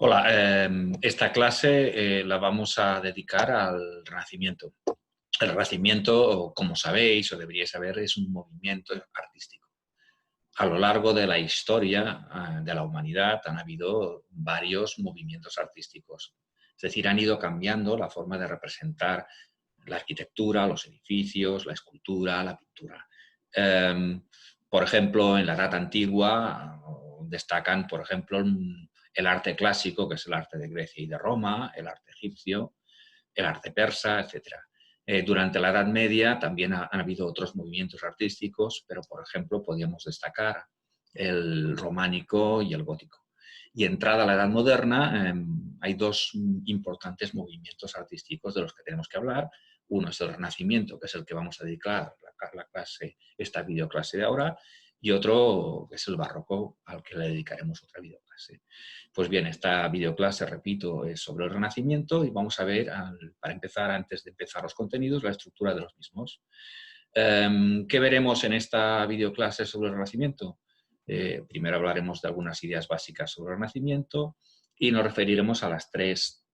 Hola, esta clase la vamos a dedicar al Renacimiento. El Renacimiento, como sabéis o deberíais saber, es un movimiento artístico. A lo largo de la historia de la humanidad han habido varios movimientos artísticos. Es decir, han ido cambiando la forma de representar la arquitectura, los edificios, la escultura, la pintura. Por ejemplo, en la Edad Antigua destacan, por ejemplo, el arte clásico, que es el arte de Grecia y de Roma, el arte egipcio, el arte persa, etc. Durante la Edad Media también han habido otros movimientos artísticos, pero, por ejemplo, podríamos destacar el románico y el gótico. Y entrada a la Edad Moderna, hay dos importantes movimientos artísticos de los que tenemos que hablar. Uno es el Renacimiento, que es el que vamos a dedicar la clase, esta videoclase de ahora, y otro que es el Barroco, al que le dedicaremos otra videoclase. Pues bien, esta videoclase, repito, es sobre el Renacimiento y vamos a ver, para empezar, antes de empezar los contenidos, la estructura de los mismos. ¿Qué veremos en esta videoclase sobre el Renacimiento? Primero hablaremos de algunas ideas básicas sobre el Renacimiento y nos referiremos a las tres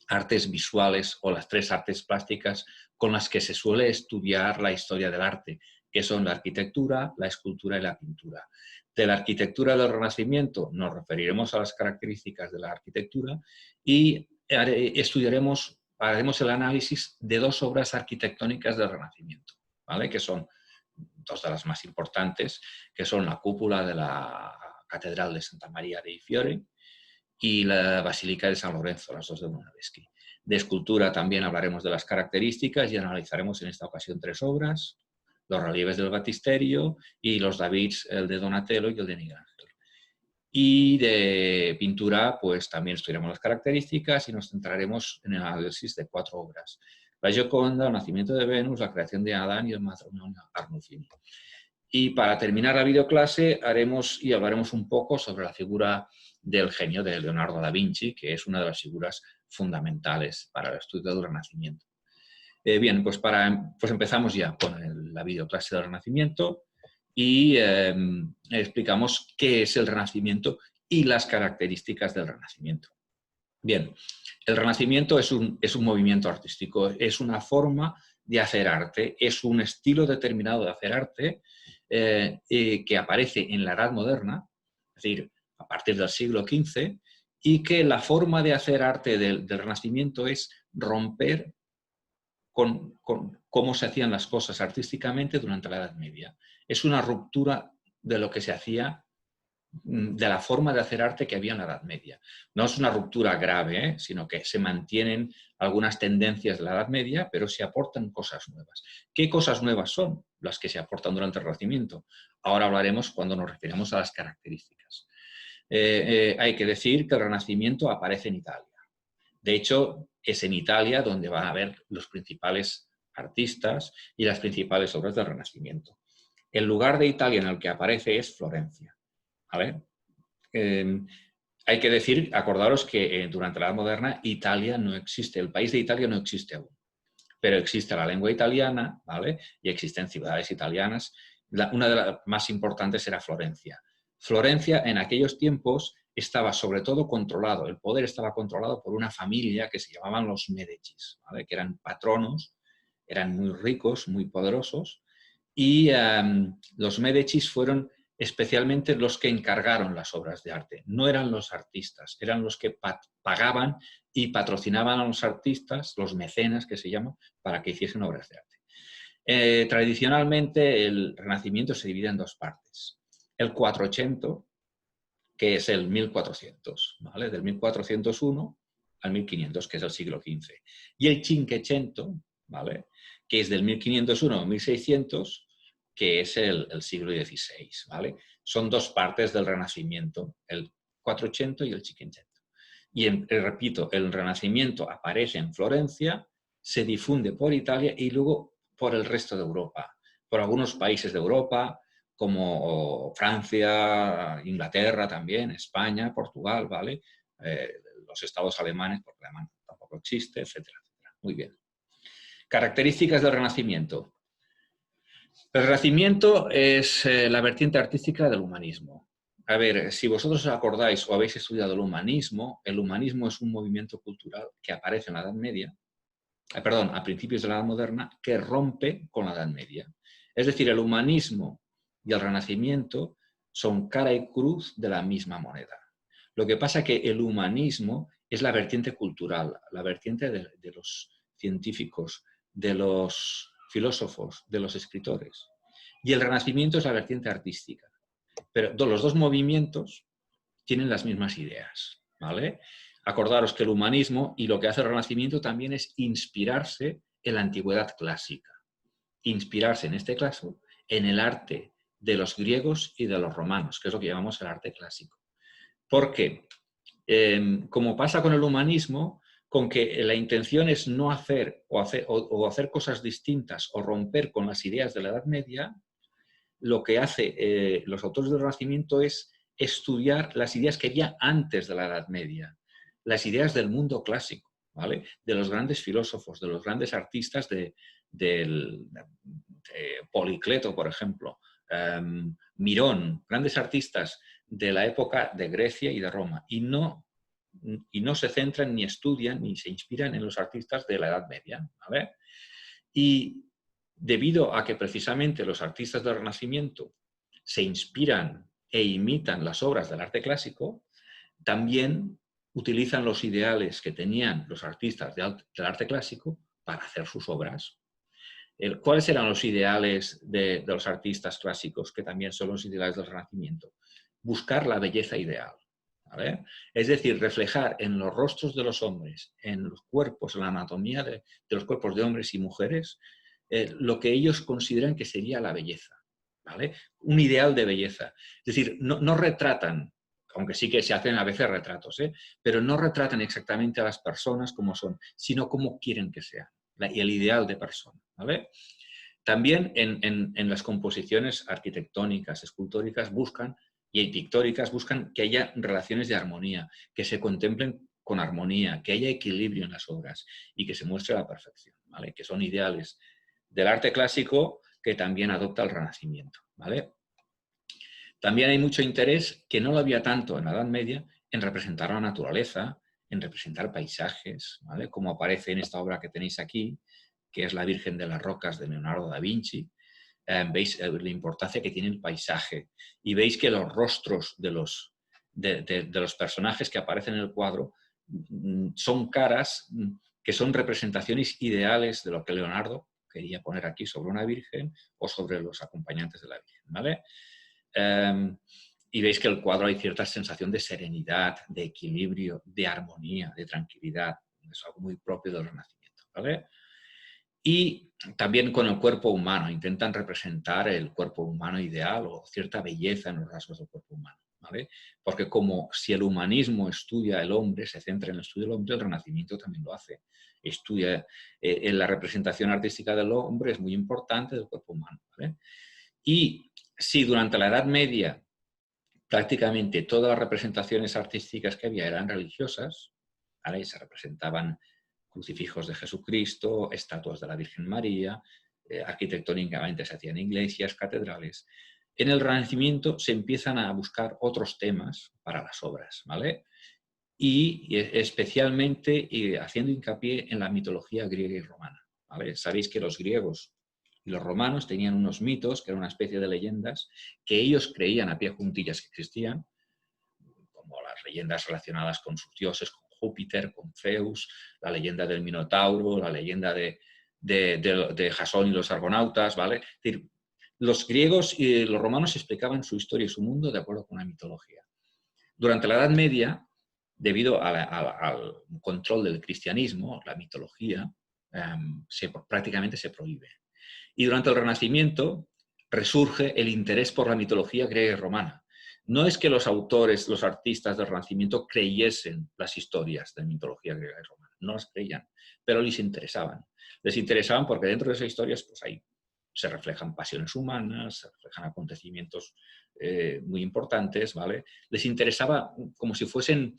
artes visuales o las tres artes plásticas con las que se suele estudiar la historia del arte, que son la arquitectura, la escultura y la pintura. De la arquitectura del Renacimiento nos referiremos a las características de la arquitectura y haremos el análisis de dos obras arquitectónicas del Renacimiento, ¿vale? Que son dos de las más importantes, que son la cúpula de la Catedral de Santa María dei Fiori y la Basílica de San Lorenzo, las dos de Brunelleschi. De escultura también hablaremos de las características y analizaremos en esta ocasión tres obras: los relieves del Batisterio y los Davids, el de Donatello y el de Miguel Ángel. Y de pintura, pues también estudiaremos las características y nos centraremos en el análisis de cuatro obras: la Gioconda, el nacimiento de Venus, la creación de Adán y el matrimonio Arnulfini. Y para terminar la videoclase hablaremos un poco sobre la figura del genio de Leonardo da Vinci, que es una de las figuras fundamentales para el estudio del Renacimiento. Bien, pues empezamos ya con la videoclase del Renacimiento y explicamos qué es el Renacimiento y las características del Renacimiento. Bien, el Renacimiento es un movimiento artístico, es una forma de hacer arte, es un estilo determinado de hacer arte que aparece en la Edad Moderna, es decir, a partir del siglo XV, y que la forma de hacer arte del Renacimiento es romper con cómo se hacían las cosas artísticamente durante la Edad Media. Es una ruptura de lo que se hacía, de la forma de hacer arte que había en la Edad Media. No es una ruptura grave, sino que se mantienen algunas tendencias de la Edad Media, pero se aportan cosas nuevas. ¿Qué cosas nuevas son las que se aportan durante el Renacimiento? Ahora hablaremos cuando nos referimos a las características. Hay que decir que el Renacimiento aparece en Italia. De hecho, es en Italia donde van a haber los principales artistas y las principales obras del Renacimiento. El lugar de Italia en el que aparece es Florencia. ¿Vale? Hay que decir, acordaros que durante la Edad Moderna Italia no existe, el país de Italia no existe aún, pero existe la lengua italiana, ¿vale? Y existen ciudades italianas. Una de las más importantes era Florencia. Florencia en aquellos tiempos estaba sobre todo controlado, el poder estaba controlado por una familia que se llamaban los Médicis, ¿vale? Que eran patronos, eran muy ricos, muy poderosos, y los Médicis fueron especialmente los que encargaron las obras de arte. No eran los artistas, eran los que pagaban y patrocinaban a los artistas, los mecenas que se llaman, para que hiciesen obras de arte. Tradicionalmente el Renacimiento se divide en dos partes. El 400, que es el 1400, ¿vale? Del 1401 al 1500, que es el siglo XV. Y el Cinquecento, ¿vale? Que es del 1501 al 1600, que es el siglo XVI, ¿vale? Son dos partes del Renacimiento, el 400 y el Cinquecento. Y repito, el Renacimiento aparece en Florencia, se difunde por Italia y luego por el resto de Europa, por algunos países de Europa, como Francia, Inglaterra también, España, Portugal, ¿vale? Los estados alemanes, porque el alemán tampoco existe, etcétera, etcétera. Muy bien. Características del Renacimiento. El Renacimiento es la vertiente artística del humanismo. a ver, si vosotros os acordáis o habéis estudiado el humanismo es un movimiento cultural que aparece en la Edad Media, perdón, a principios de la Edad Moderna, que rompe con la Edad Media. Es decir, el humanismo y el Renacimiento son cara y cruz de la misma moneda. Lo que pasa es que el humanismo es la vertiente cultural, la vertiente de los científicos, de los filósofos, de los escritores. Y el Renacimiento es la vertiente artística. Pero los dos movimientos tienen las mismas ideas, ¿vale? Acordaros que el humanismo y lo que hace el Renacimiento también es inspirarse en la antigüedad clásica. Inspirarse, en este caso, en el arte de los griegos y de los romanos, que es lo que llamamos el arte clásico. Porque, como pasa con el humanismo, con que la intención es no hacer o hacer cosas distintas o romper con las ideas de la Edad Media, lo que hace los autores del Renacimiento es estudiar las ideas que había antes de la Edad Media, las ideas del mundo clásico, ¿vale? De los grandes filósofos, de los grandes artistas de Policleto, por ejemplo, Mirón, grandes artistas de la época de Grecia y de Roma, y no se centran ni estudian ni se inspiran en los artistas de la Edad Media, ¿vale? Y debido a que precisamente los artistas del Renacimiento se inspiran e imitan las obras del arte clásico, también utilizan los ideales que tenían los artistas del arte clásico para hacer sus obras. ¿Cuáles eran los ideales de los artistas clásicos, que también son los ideales del Renacimiento? Buscar la belleza ideal, ¿vale? Es decir, reflejar en los rostros de los hombres, en los cuerpos, en la anatomía de los cuerpos de hombres y mujeres, lo que ellos consideran que sería la belleza, ¿vale? Un ideal de belleza. Es decir, no retratan, aunque sí que se hacen a veces retratos, pero no retratan exactamente a las personas como son, sino como quieren que sean, y el ideal de persona, ¿vale? También en las composiciones arquitectónicas, escultóricas, y pictóricas, buscan que haya relaciones de armonía, que se contemplen con armonía, que haya equilibrio en las obras y que se muestre la perfección, ¿vale? Que son ideales del arte clásico que también adopta el Renacimiento, ¿vale? También hay mucho interés, que no lo había tanto en la Edad Media, en representar la naturaleza, en representar paisajes, ¿vale? Como aparece en esta obra que tenéis aquí, que es La Virgen de las Rocas de Leonardo da Vinci. Veis la importancia que tiene el paisaje y veis que los rostros de los personajes que aparecen en el cuadro son caras que son representaciones ideales de lo que Leonardo quería poner aquí sobre una virgen o sobre los acompañantes de la Virgen, ¿vale? Y veis que en el cuadro hay cierta sensación de serenidad, de equilibrio, de armonía, de tranquilidad. Es algo muy propio del Renacimiento, ¿vale? Y también con el cuerpo humano, intentan representar el cuerpo humano ideal o cierta belleza en los rasgos del cuerpo humano, ¿vale? Porque como si el humanismo estudia el hombre, se centra en el estudio del hombre, el Renacimiento también lo hace. Estudia en la representación artística del hombre, es muy importante, del cuerpo humano, ¿vale? Y si durante la Edad Media prácticamente todas las representaciones artísticas que había eran religiosas, ¿vale? Se representaban crucifijos de Jesucristo, estatuas de la Virgen María, arquitectónicamente se hacían iglesias, catedrales. En el Renacimiento se empiezan a buscar otros temas para las obras, ¿vale? Y especialmente haciendo hincapié en la mitología griega y romana, ¿vale? Sabéis que los griegos y los romanos tenían unos mitos, que eran una especie de leyendas, que ellos creían a pie juntillas que existían, como las leyendas relacionadas con sus dioses, con Júpiter, con Zeus, la leyenda del Minotauro, la leyenda de Jasón y los argonautas, ¿vale? Es decir, los griegos y los romanos explicaban su historia y su mundo de acuerdo con la mitología. Durante la Edad Media, debido al control del cristianismo, la mitología prácticamente se prohíbe. Y durante el Renacimiento resurge el interés por la mitología griega y romana. No es que los autores, los artistas del Renacimiento creyesen las historias de mitología griega y romana, no las creían, pero les interesaban. Les interesaban porque dentro de esas historias pues, ahí se reflejan pasiones humanas, se reflejan acontecimientos muy importantes, ¿vale? Les interesaba como si fuesen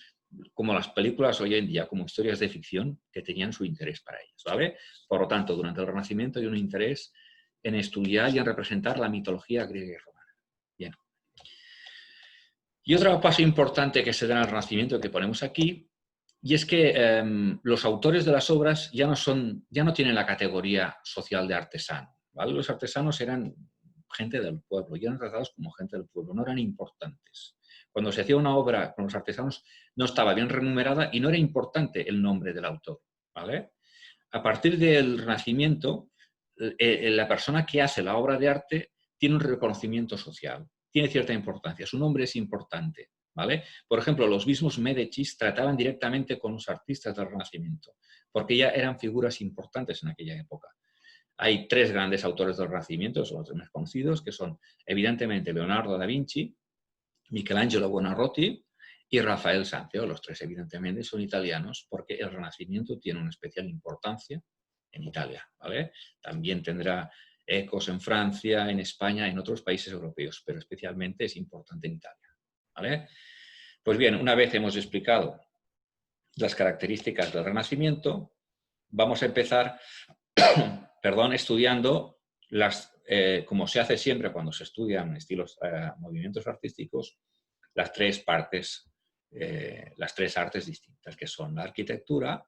como las películas hoy en día, como historias de ficción que tenían su interés para ellas, ¿vale? Por lo tanto, durante el Renacimiento hay un interés en estudiar y en representar la mitología griega y romana. Bien. Y otro paso importante que se da en el Renacimiento que ponemos aquí, y es que los autores de las obras ya no tienen la categoría social de artesano, ¿vale? Los artesanos eran gente del pueblo, y eran tratados como gente del pueblo, no eran importantes. Cuando se hacía una obra con los artesanos no estaba bien remunerada y no era importante el nombre del autor, ¿vale? A partir del Renacimiento, la persona que hace la obra de arte tiene un reconocimiento social, tiene cierta importancia, su nombre es importante, ¿vale? Por ejemplo, los mismos Médicis trataban directamente con los artistas del Renacimiento, porque ya eran figuras importantes en aquella época. Hay tres grandes autores del Renacimiento, son los tres más conocidos, que son evidentemente Leonardo da Vinci, Michelangelo Buonarroti y Rafael Sanzio. Los tres evidentemente son italianos porque el Renacimiento tiene una especial importancia en Italia, ¿vale? También tendrá ecos en Francia, en España, en otros países europeos, pero especialmente es importante en Italia, ¿vale? Pues bien, una vez hemos explicado las características del Renacimiento, vamos a empezar estudiando como se hace siempre cuando se estudian movimientos artísticos, las tres artes distintas, que son la arquitectura,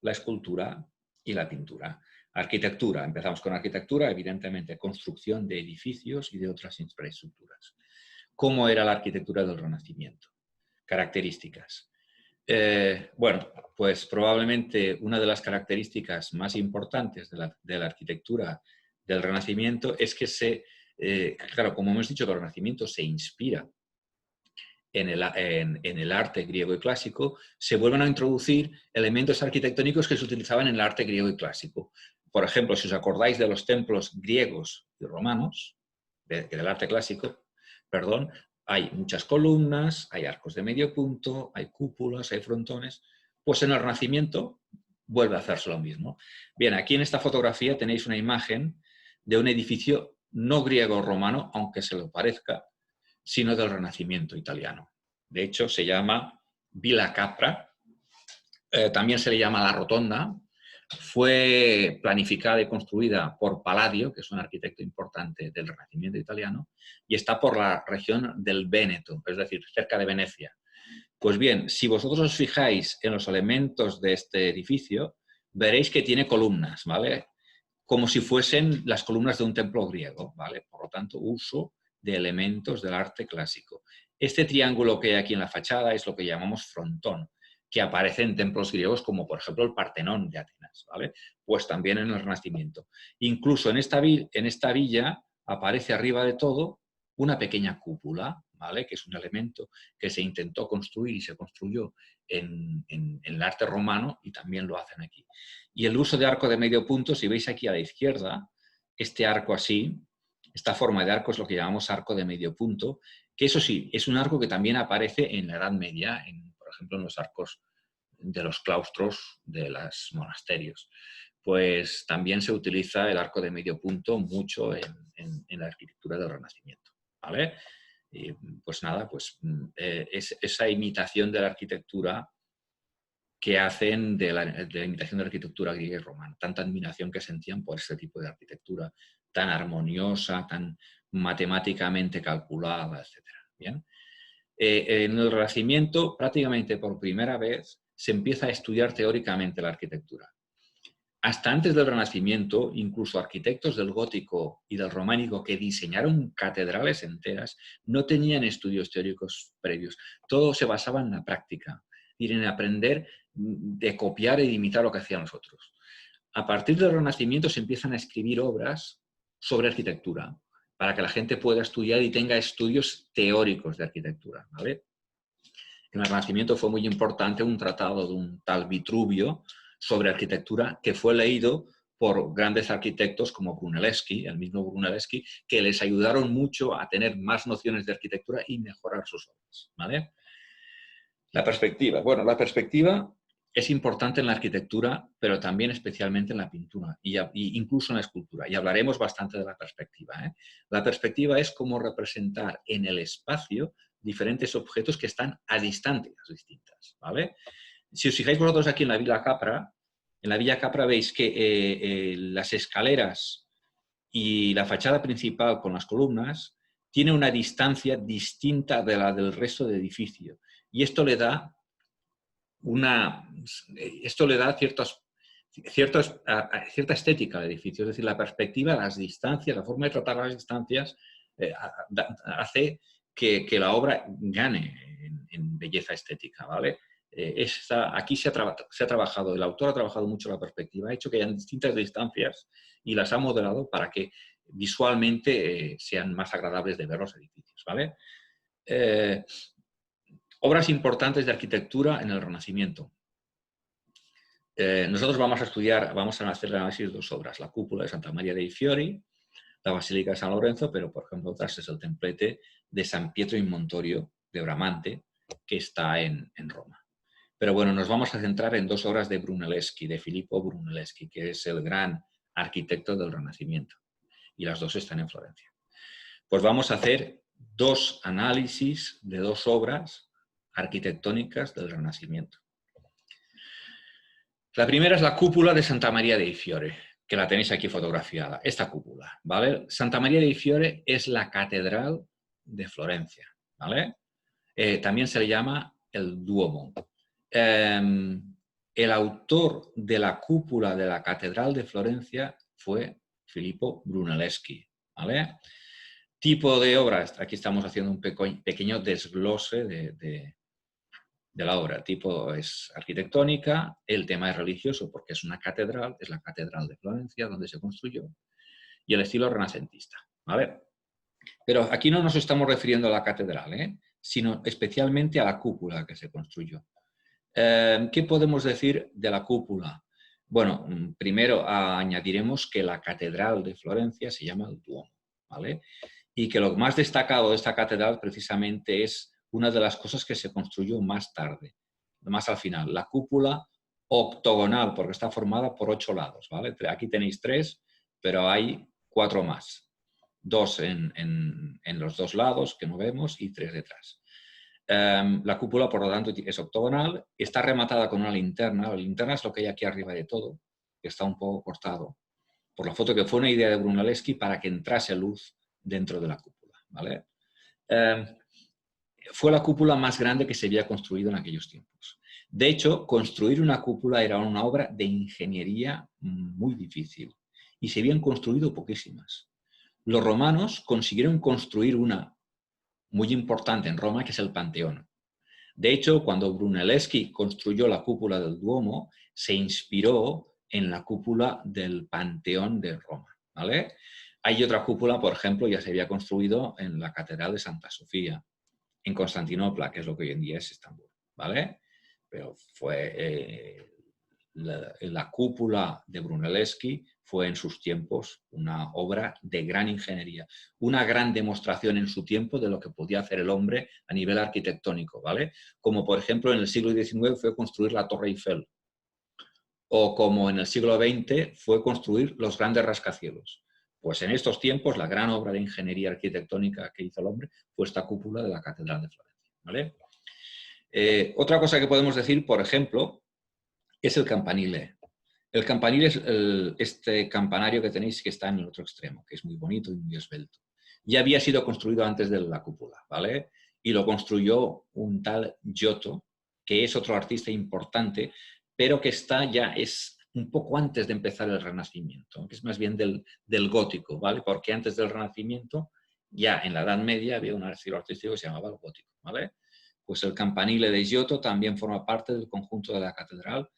la escultura y la pintura. Arquitectura, empezamos con arquitectura, evidentemente construcción de edificios y de otras infraestructuras. ¿Cómo era la arquitectura del Renacimiento? Características. Bueno, pues probablemente una de las características más importantes de la arquitectura del Renacimiento es que claro, como hemos dicho, el Renacimiento se inspira en el arte griego y clásico, se vuelven a introducir elementos arquitectónicos que se utilizaban en el arte griego y clásico. Por ejemplo, si os acordáis de los templos griegos y romanos, del arte clásico, perdón, hay muchas columnas, hay arcos de medio punto, hay cúpulas, hay frontones. Pues en el Renacimiento vuelve a hacerse lo mismo. Bien, aquí en esta fotografía tenéis una imagen de un edificio no griego-romano, aunque se lo parezca, sino del Renacimiento italiano. De hecho, se llama Villa Capra, también se le llama La Rotonda. Fue planificada y construida por Palladio, que es un arquitecto importante del Renacimiento italiano, y está por la región del Véneto, es decir, cerca de Venecia. Pues bien, si vosotros os fijáis en los elementos de este edificio, veréis que tiene columnas, ¿vale? Como si fuesen las columnas de un templo griego, ¿vale? Por lo tanto, uso de elementos del arte clásico. Este triángulo que hay aquí en la fachada es lo que llamamos frontón, que aparece en templos griegos como por ejemplo el Partenón de Atenas, ¿vale? Pues también en el Renacimiento. Incluso en esta villa aparece arriba de todo una pequeña cúpula, ¿vale? Que es un elemento que se intentó construir y se construyó en el arte romano y también lo hacen aquí. Y el uso de arco de medio punto, si veis aquí a la izquierda, este arco así, esta forma de arco es lo que llamamos arco de medio punto, que eso sí, es un arco que también aparece en la Edad Media, por ejemplo, en los arcos de los claustros de los monasterios. Pues también se utiliza el arco de medio punto mucho en la arquitectura del Renacimiento, ¿vale? Y pues nada, pues es esa imitación de la arquitectura que hacen de la imitación de la arquitectura griega y romana. Tanta admiración que sentían por este tipo de arquitectura tan armoniosa, tan matemáticamente calculada, etc. ¿Bien? En el Renacimiento, prácticamente por primera vez, se empieza a estudiar teóricamente la arquitectura. Hasta antes del Renacimiento, incluso arquitectos del gótico y del románico que diseñaron catedrales enteras no tenían estudios teóricos previos. Todo se basaba en la práctica y en aprender de copiar e imitar lo que hacían los otros. A partir del Renacimiento se empiezan a escribir obras sobre arquitectura para que la gente pueda estudiar y tenga estudios teóricos de arquitectura, ¿vale? En el Renacimiento fue muy importante un tratado de un tal Vitruvio sobre arquitectura que fue leído por grandes arquitectos como Brunelleschi, el mismo Brunelleschi, que les ayudaron mucho a tener más nociones de arquitectura y mejorar sus obras, ¿vale? La perspectiva. Bueno, la perspectiva es importante en la arquitectura, pero también especialmente en la pintura y incluso en la escultura. Y hablaremos bastante de la perspectiva, ¿eh? La perspectiva es cómo representar en el espacio diferentes objetos que están a distancias distintas, ¿vale? Si os fijáis vosotros aquí en la Villa Capra veis que las escaleras y la fachada principal con las columnas tiene una distancia distinta de la del resto del edificio. Y esto le da cierta estética al edificio. Es decir, la perspectiva, las distancias, la forma de tratar las distancias hace que la obra gane en belleza estética, ¿vale? Aquí se ha trabajado, el autor ha trabajado mucho la perspectiva, ha hecho que hayan distintas distancias y las ha modelado para que visualmente sean más agradables de ver los edificios, ¿vale? Obras importantes de arquitectura en el Renacimiento. Nosotros vamos a hacer el análisis de dos obras, la cúpula de Santa Maria dei Fiori, la Basílica de San Lorenzo, pero por ejemplo otras es el templete de San Pietro in Montorio de Bramante, que está en Roma. Pero bueno, nos vamos a centrar en dos obras de Brunelleschi, de Filippo Brunelleschi, que es el gran arquitecto del Renacimiento. Y las dos están en Florencia. Pues vamos a hacer dos análisis de dos obras arquitectónicas del Renacimiento. La primera es la cúpula de Santa Maria dei Fiori, que la tenéis aquí fotografiada, esta cúpula, ¿vale? Santa Maria dei Fiori es la catedral de Florencia, ¿vale? También se le llama el Duomo. El autor de la cúpula de la catedral de Florencia fue Filippo Brunelleschi, ¿vale? Tipo de obras, aquí estamos haciendo un pequeño desglose de la obra. Tipo es arquitectónica, el tema es religioso porque es una catedral, es la catedral de Florencia donde se construyó, y el estilo renacentista, ¿vale? Pero aquí no nos estamos refiriendo a la catedral, sino especialmente a la cúpula que se construyó. ¿Qué podemos decir de la cúpula? Bueno, primero añadiremos que la catedral de Florencia se llama el Duomo, ¿vale? Y que lo más destacado de esta catedral precisamente es una de las cosas que se construyó más tarde, más al final, la cúpula octogonal, porque está formada por 8 lados, ¿vale? Aquí tenéis 3, pero hay 4 más. 2 en los 2 lados, que no vemos, y 3 detrás. La cúpula, por lo tanto, es octogonal, está rematada con una linterna. La linterna es lo que hay aquí arriba de todo, que está un poco cortado, por la foto que fue una idea de Brunelleschi para que entrase luz dentro de la cúpula, ¿vale? Fue la cúpula más grande que se había construido en aquellos tiempos. De hecho, construir una cúpula era una obra de ingeniería muy difícil y se habían construido poquísimas. Los romanos consiguieron construir una muy importante en Roma, que es el Panteón. De hecho, cuando Brunelleschi construyó la cúpula del Duomo, se inspiró en la cúpula del Panteón de Roma, ¿vale? Hay otra cúpula, por ejemplo, ya se había construido en la Catedral de Santa Sofía, en Constantinopla, que es lo que hoy en día es Estambul, ¿vale? Pero fue la cúpula de Brunelleschi fue en sus tiempos una obra de gran ingeniería, una gran demostración en su tiempo de lo que podía hacer el hombre a nivel arquitectónico, ¿vale? Como por ejemplo en el siglo XIX fue construir la Torre Eiffel, o como en el siglo XX fue construir los grandes rascacielos. Pues en estos tiempos la gran obra de ingeniería arquitectónica que hizo el hombre fue esta cúpula de la Catedral de Florencia, ¿vale? Otra cosa que podemos decir, por ejemplo, es el campanile. El campanile es este campanario que tenéis que está en el otro extremo, que es muy bonito y muy esbelto. Ya había sido construido antes de la cúpula, ¿vale? Y lo construyó un tal Giotto, que es otro artista importante, pero que es un poco antes de empezar el Renacimiento, que es más bien del gótico, ¿vale? Porque antes del Renacimiento, ya en la Edad Media, había un estilo artístico que se llamaba el gótico, ¿vale? Pues el campanile de Giotto también forma parte del conjunto de la catedral,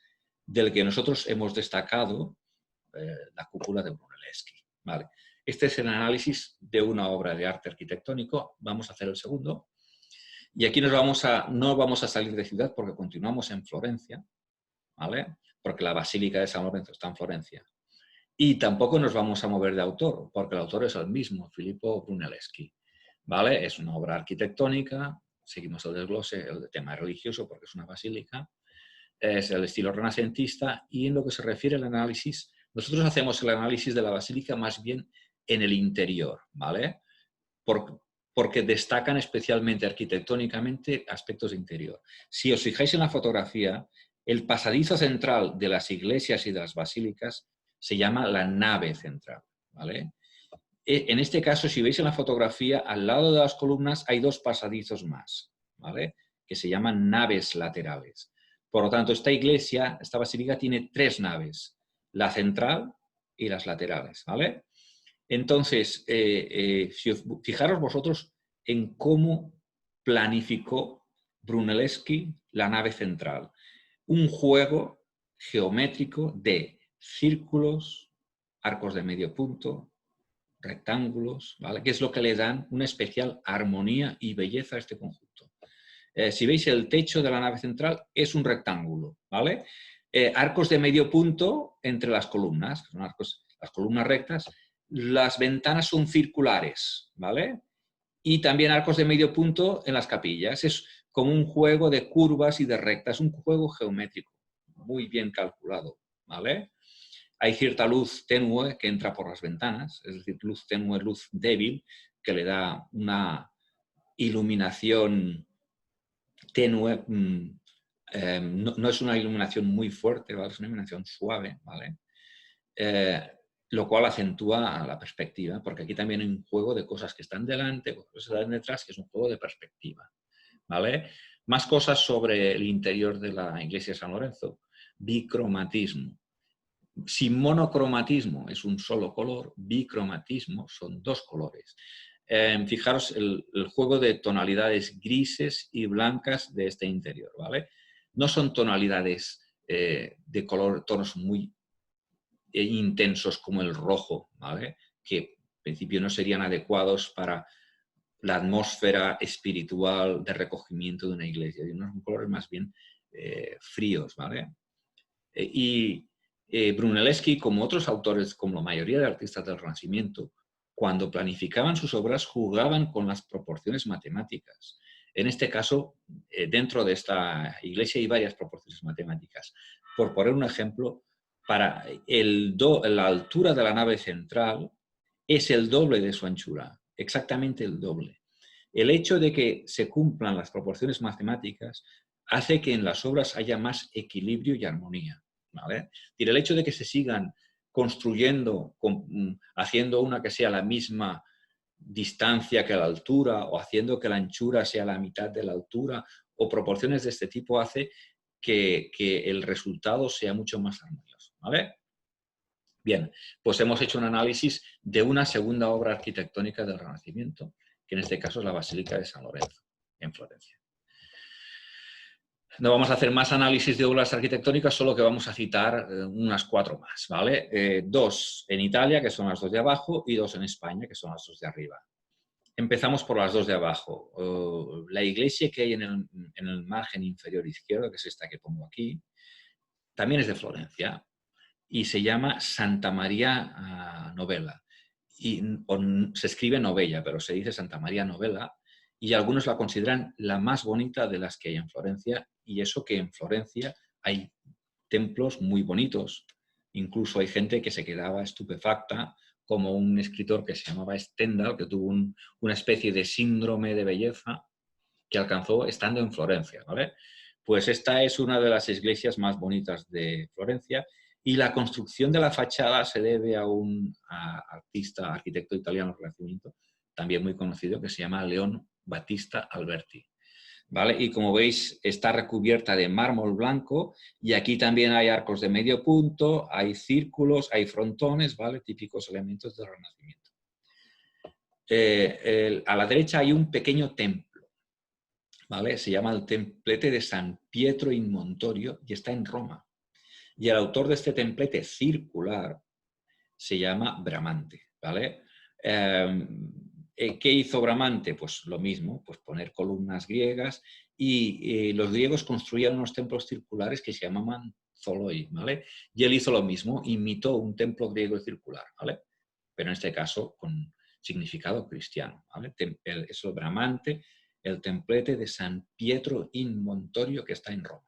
del que nosotros hemos destacado la cúpula de Brunelleschi, ¿vale? Este es el análisis de una obra de arte arquitectónico. Vamos a hacer el segundo. Y aquí no vamos a salir de ciudad porque continuamos en Florencia, ¿vale? Porque la Basílica de San Lorenzo está en Florencia. Y tampoco nos vamos a mover de autor, porque el autor es el mismo, Filippo Brunelleschi, ¿vale? Es una obra arquitectónica, seguimos el desglose, el tema religioso, porque es una basílica, es el estilo renacentista, y en lo que se refiere al análisis, nosotros hacemos el análisis de la basílica más bien en el interior, ¿vale? Porque destacan especialmente arquitectónicamente aspectos de interior. Si os fijáis en la fotografía, el pasadizo central de las iglesias y de las basílicas se llama la nave central, ¿vale? En este caso, si veis en la fotografía, al lado de las columnas hay dos pasadizos más, ¿vale? Que se llaman naves laterales. Por lo tanto, esta iglesia, esta basílica, tiene tres naves, la central y las laterales, ¿vale? Entonces, fijaros vosotros en cómo planificó Brunelleschi la nave central. Un juego geométrico de círculos, arcos de medio punto, rectángulos, ¿vale? Que es lo que le dan una especial armonía y belleza a este conjunto. Si veis, el techo de la nave central es un rectángulo, ¿vale? Arcos de medio punto entre las columnas, que son las columnas rectas. Las ventanas son circulares, ¿vale? Y también arcos de medio punto en las capillas. Es como un juego de curvas y de rectas, un juego geométrico, muy bien calculado, ¿vale? Hay cierta luz tenue que entra por las ventanas, es decir, luz tenue, luz débil, que le da una iluminación tenue. No es una iluminación muy fuerte, ¿vale? Es una iluminación suave, ¿vale? Lo cual acentúa la perspectiva, porque aquí también hay un juego de cosas que están delante, cosas que están detrás, que es un juego de perspectiva, ¿vale? Más cosas sobre el interior de la iglesia de San Lorenzo. Bicromatismo. Si monocromatismo es un solo color, bicromatismo son dos colores. Fijaros el juego de tonalidades grises y blancas de este interior, ¿vale? No son tonalidades de color, tonos muy intensos como el rojo, ¿vale? Que en principio no serían adecuados para la atmósfera espiritual de recogimiento de una iglesia. Son colores más bien fríos, ¿vale? Brunelleschi, como otros autores, como la mayoría de artistas del Renacimiento, cuando planificaban sus obras jugaban con las proporciones matemáticas. En este caso, dentro de esta iglesia hay varias proporciones matemáticas. Por poner un ejemplo, para la altura de la nave central es el doble de su anchura, exactamente el doble. El hecho de que se cumplan las proporciones matemáticas hace que en las obras haya más equilibrio y armonía, ¿vale? Y el hecho de que se sigan construyendo, haciendo una que sea la misma distancia que la altura, o haciendo que la anchura sea la mitad de la altura, o proporciones de este tipo, hace que el resultado sea mucho más armonioso, ¿vale? Bien, pues hemos hecho un análisis de una segunda obra arquitectónica del Renacimiento, que en este caso es la Basílica de San Lorenzo, en Florencia. No vamos a hacer más análisis de obras arquitectónicas, solo que vamos a citar unas 4 más, ¿vale? 2 en Italia, que son las 2 de abajo, y 2 en España, que son las 2 de arriba. Empezamos por las 2 de abajo. La iglesia que hay en el margen inferior izquierdo, que es esta que pongo aquí, también es de Florencia y se llama Santa María Novella. Se escribe Novella, pero se dice Santa María Novella, y algunos la consideran la más bonita de las que hay en Florencia, y eso que en Florencia hay templos muy bonitos. Incluso hay gente que se quedaba estupefacta, como un escritor que se llamaba Stendhal, que tuvo una especie de síndrome de belleza que alcanzó estando en Florencia, ¿vale? Pues esta es una de las iglesias más bonitas de Florencia, y la construcción de la fachada se debe a un artista, arquitecto italiano del Renacimiento, también muy conocido, que se llama Leon Battista Alberti, ¿vale? Y como veis, está recubierta de mármol blanco, y aquí también hay arcos de medio punto, hay círculos, hay frontones, ¿vale? Típicos elementos del Renacimiento. A la derecha hay un pequeño templo, ¿vale? Se llama el templete de San Pietro in Montorio y está en Roma. Y el autor de este templete circular se llama Bramante, ¿vale? ¿Qué hizo Bramante? Pues lo mismo, pues poner columnas griegas, y los griegos construían unos templos circulares que se llamaban zoloi, ¿vale? Y él hizo lo mismo, imitó un templo griego circular, ¿vale? Pero en este caso con significado cristiano, ¿vale? Eso, Bramante, el templete de San Pietro in Montorio, que está en Roma.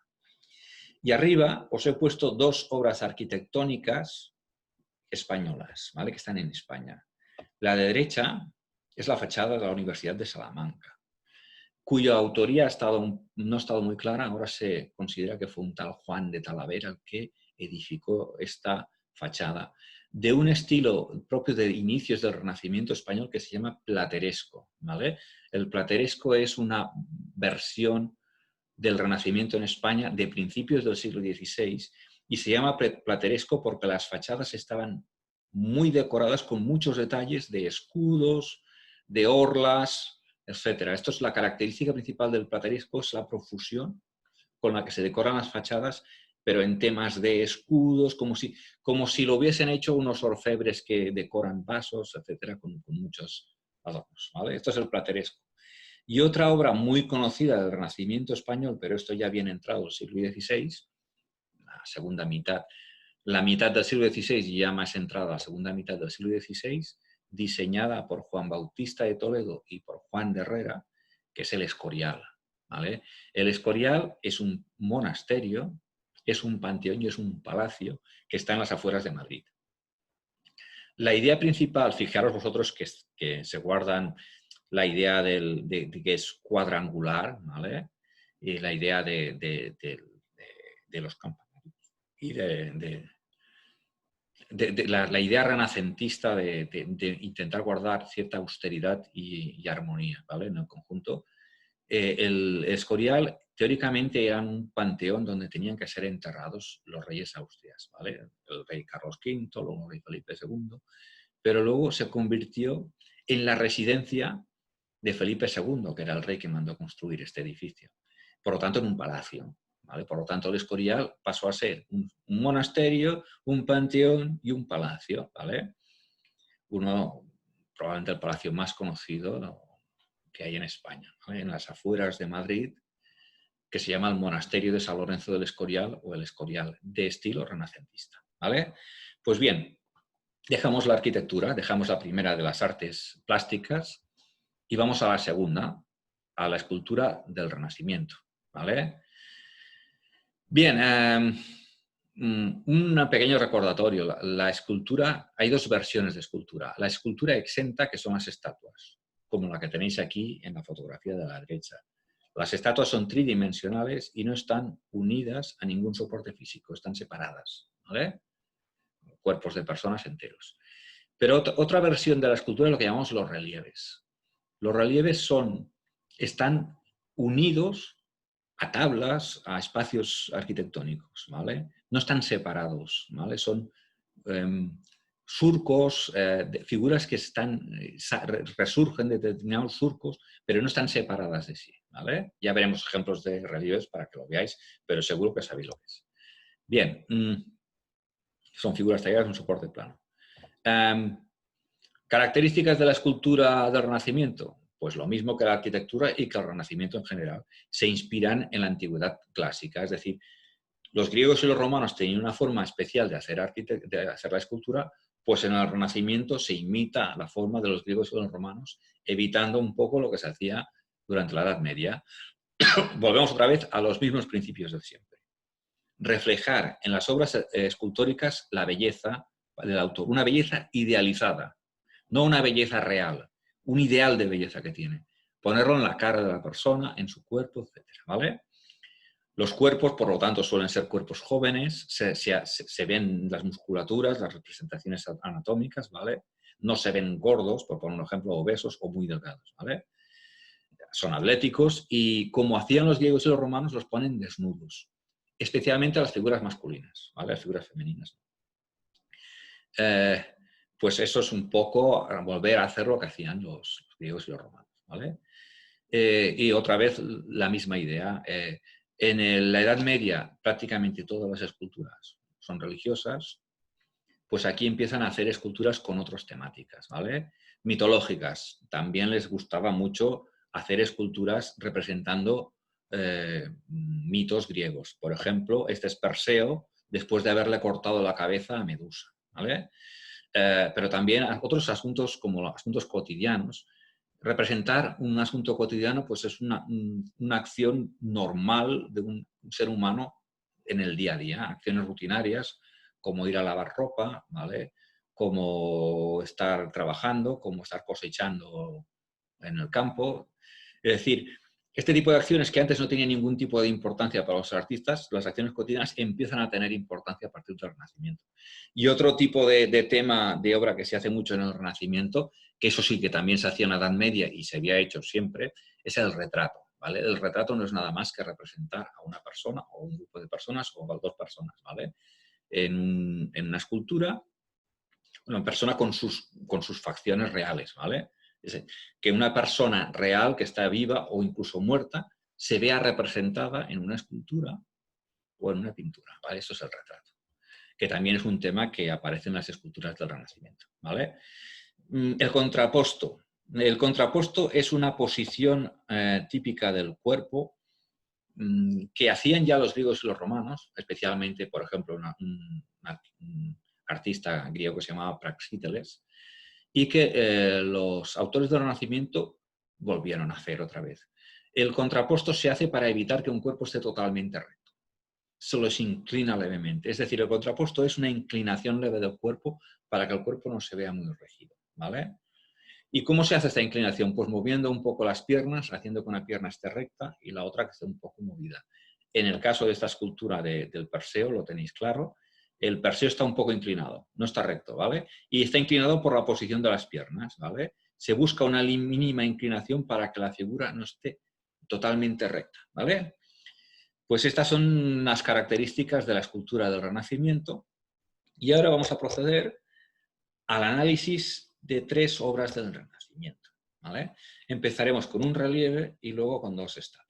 Y arriba os he puesto 2 obras arquitectónicas españolas, ¿vale? Que están en España. La de derecha es la fachada de la Universidad de Salamanca, cuya autoría no ha estado muy clara. Ahora se considera que fue un tal Juan de Talavera el que edificó esta fachada de un estilo propio de inicios del Renacimiento español que se llama plateresco, ¿vale? El plateresco es una versión del Renacimiento en España de principios del siglo XVI y se llama plateresco porque las fachadas estaban muy decoradas con muchos detalles de escudos, de orlas, etc. Esto es la característica principal del plateresco, es la profusión con la que se decoran las fachadas, pero en temas de escudos, como si lo hubiesen hecho unos orfebres que decoran vasos, etcétera, con muchos adornos, ¿vale? Esto es el plateresco. Y otra obra muy conocida del Renacimiento español, pero esto ya viene entrado el siglo XVI, la segunda mitad, la mitad del siglo XVI y ya más entrada la segunda mitad del siglo XVI, diseñada por Juan Bautista de Toledo y por Juan de Herrera, que es el Escorial, ¿vale? El Escorial es un monasterio, es un panteón y es un palacio que está en las afueras de Madrid. La idea principal, fijaros vosotros que se guardan la idea de que es cuadrangular, ¿vale? Y la idea de los campanarios y la idea renacentista de intentar guardar cierta austeridad y armonía, ¿vale? En el conjunto. El Escorial teóricamente era un panteón donde tenían que ser enterrados los reyes austrias, ¿vale? El rey Carlos V, luego el rey Felipe II, pero luego se convirtió en la residencia de Felipe II, que era el rey que mandó construir este edificio. Por lo tanto, en un palacio, ¿vale? Por lo tanto, el Escorial pasó a ser un monasterio, un panteón y un palacio, ¿vale? Probablemente el palacio más conocido, ¿no?, que hay en España, ¿vale? En las afueras de Madrid, que se llama el Monasterio de San Lorenzo del Escorial o el Escorial, de estilo renacentista, ¿vale? Pues bien, dejamos la arquitectura, dejamos la primera de las artes plásticas y vamos a la segunda, a la escultura del Renacimiento, ¿vale? Bien, un pequeño recordatorio. La escultura, hay dos versiones de escultura. La escultura exenta, que son las estatuas, como la que tenéis aquí en la fotografía de la derecha. Las estatuas son tridimensionales y no están unidas a ningún soporte físico, están separadas, ¿vale? Cuerpos de personas enteros. Pero otra versión de la escultura es lo que llamamos los relieves. Los relieves están unidos a tablas, a espacios arquitectónicos, ¿vale? No están separados, ¿vale? Son surcos, figuras que resurgen de determinados surcos, pero no están separadas de sí, ¿vale? Ya veremos ejemplos de relieves para que lo veáis, pero seguro que sabéis lo que es. Bien, son figuras talladas en un soporte plano. ¿Características de la escultura del Renacimiento? Pues lo mismo que la arquitectura y que el Renacimiento en general. Se inspiran en la antigüedad clásica, es decir, los griegos y los romanos tenían una forma especial de hacer la escultura, pues en el Renacimiento se imita la forma de los griegos y los romanos, evitando un poco lo que se hacía durante la Edad Media. Volvemos otra vez a los mismos principios de siempre. Reflejar en las obras escultóricas la belleza del autor, una belleza idealizada, no una belleza real, un ideal de belleza que tiene. Ponerlo en la cara de la persona, en su cuerpo, etc. ¿Vale? Los cuerpos, por lo tanto, suelen ser cuerpos jóvenes, se ven las musculaturas, las representaciones anatómicas, ¿vale? No se ven gordos, por poner un ejemplo, obesos o muy delgados, ¿vale? Son atléticos y, como hacían los griegos y los romanos, los ponen desnudos, especialmente a las figuras masculinas, ¿vale? Las figuras femeninas. Pues eso es un poco volver a hacer lo que hacían los griegos y los romanos, ¿vale? Y otra vez la misma idea. En la Edad Media prácticamente todas las esculturas son religiosas, pues aquí empiezan a hacer esculturas con otras temáticas, ¿vale? Mitológicas. También les gustaba mucho hacer esculturas representando mitos griegos. Por ejemplo, este es Perseo después de haberle cortado la cabeza a Medusa, ¿vale? Pero también otros asuntos como asuntos cotidianos. Representar un asunto cotidiano pues es una acción normal de un ser humano en el día a día, acciones rutinarias como ir a lavar ropa, ¿vale? Como estar trabajando, como estar cosechando en el campo. Es decir, Este tipo de acciones que antes no tenían ningún tipo de importancia para los artistas, las acciones cotidianas empiezan a tener importancia a partir del Renacimiento. Y otro tipo de tema de obra que se hace mucho en el Renacimiento, que eso sí que también se hacía en la Edad Media y se había hecho siempre, es el retrato, ¿vale? El retrato no es nada más que representar a una persona o un grupo de personas o a dos personas, ¿vale? En una escultura, una persona con sus facciones reales, ¿vale? Es decir, que una persona real que está viva o incluso muerta se vea representada en una escultura o en una pintura, ¿vale? Eso es el retrato, que también es un tema que aparece en las esculturas del Renacimiento, ¿vale? El contraposto. El contraposto es una posición típica del cuerpo que hacían ya los griegos y los romanos, especialmente, por ejemplo, un artista griego que se llamaba Praxíteles, y que los autores del Renacimiento volvieron a hacer otra vez. El contraposto se hace para evitar que un cuerpo esté totalmente recto. Solo se inclina levemente. Es decir, el contraposto es una inclinación leve del cuerpo para que el cuerpo no se vea muy rígido, ¿vale? ¿Y cómo se hace esta inclinación? Pues moviendo un poco las piernas, haciendo que una pierna esté recta y la otra que esté un poco movida. En el caso de esta escultura del Perseo, lo tenéis claro, el Perseo está un poco inclinado, no está recto, ¿vale? Y está inclinado por la posición de las piernas, ¿vale? Se busca una mínima inclinación para que la figura no esté totalmente recta, ¿vale? Pues estas son las características de la escultura del Renacimiento. Y ahora vamos a proceder al análisis de 3 obras del Renacimiento, ¿vale? Empezaremos con un relieve y luego con 2 estatuas.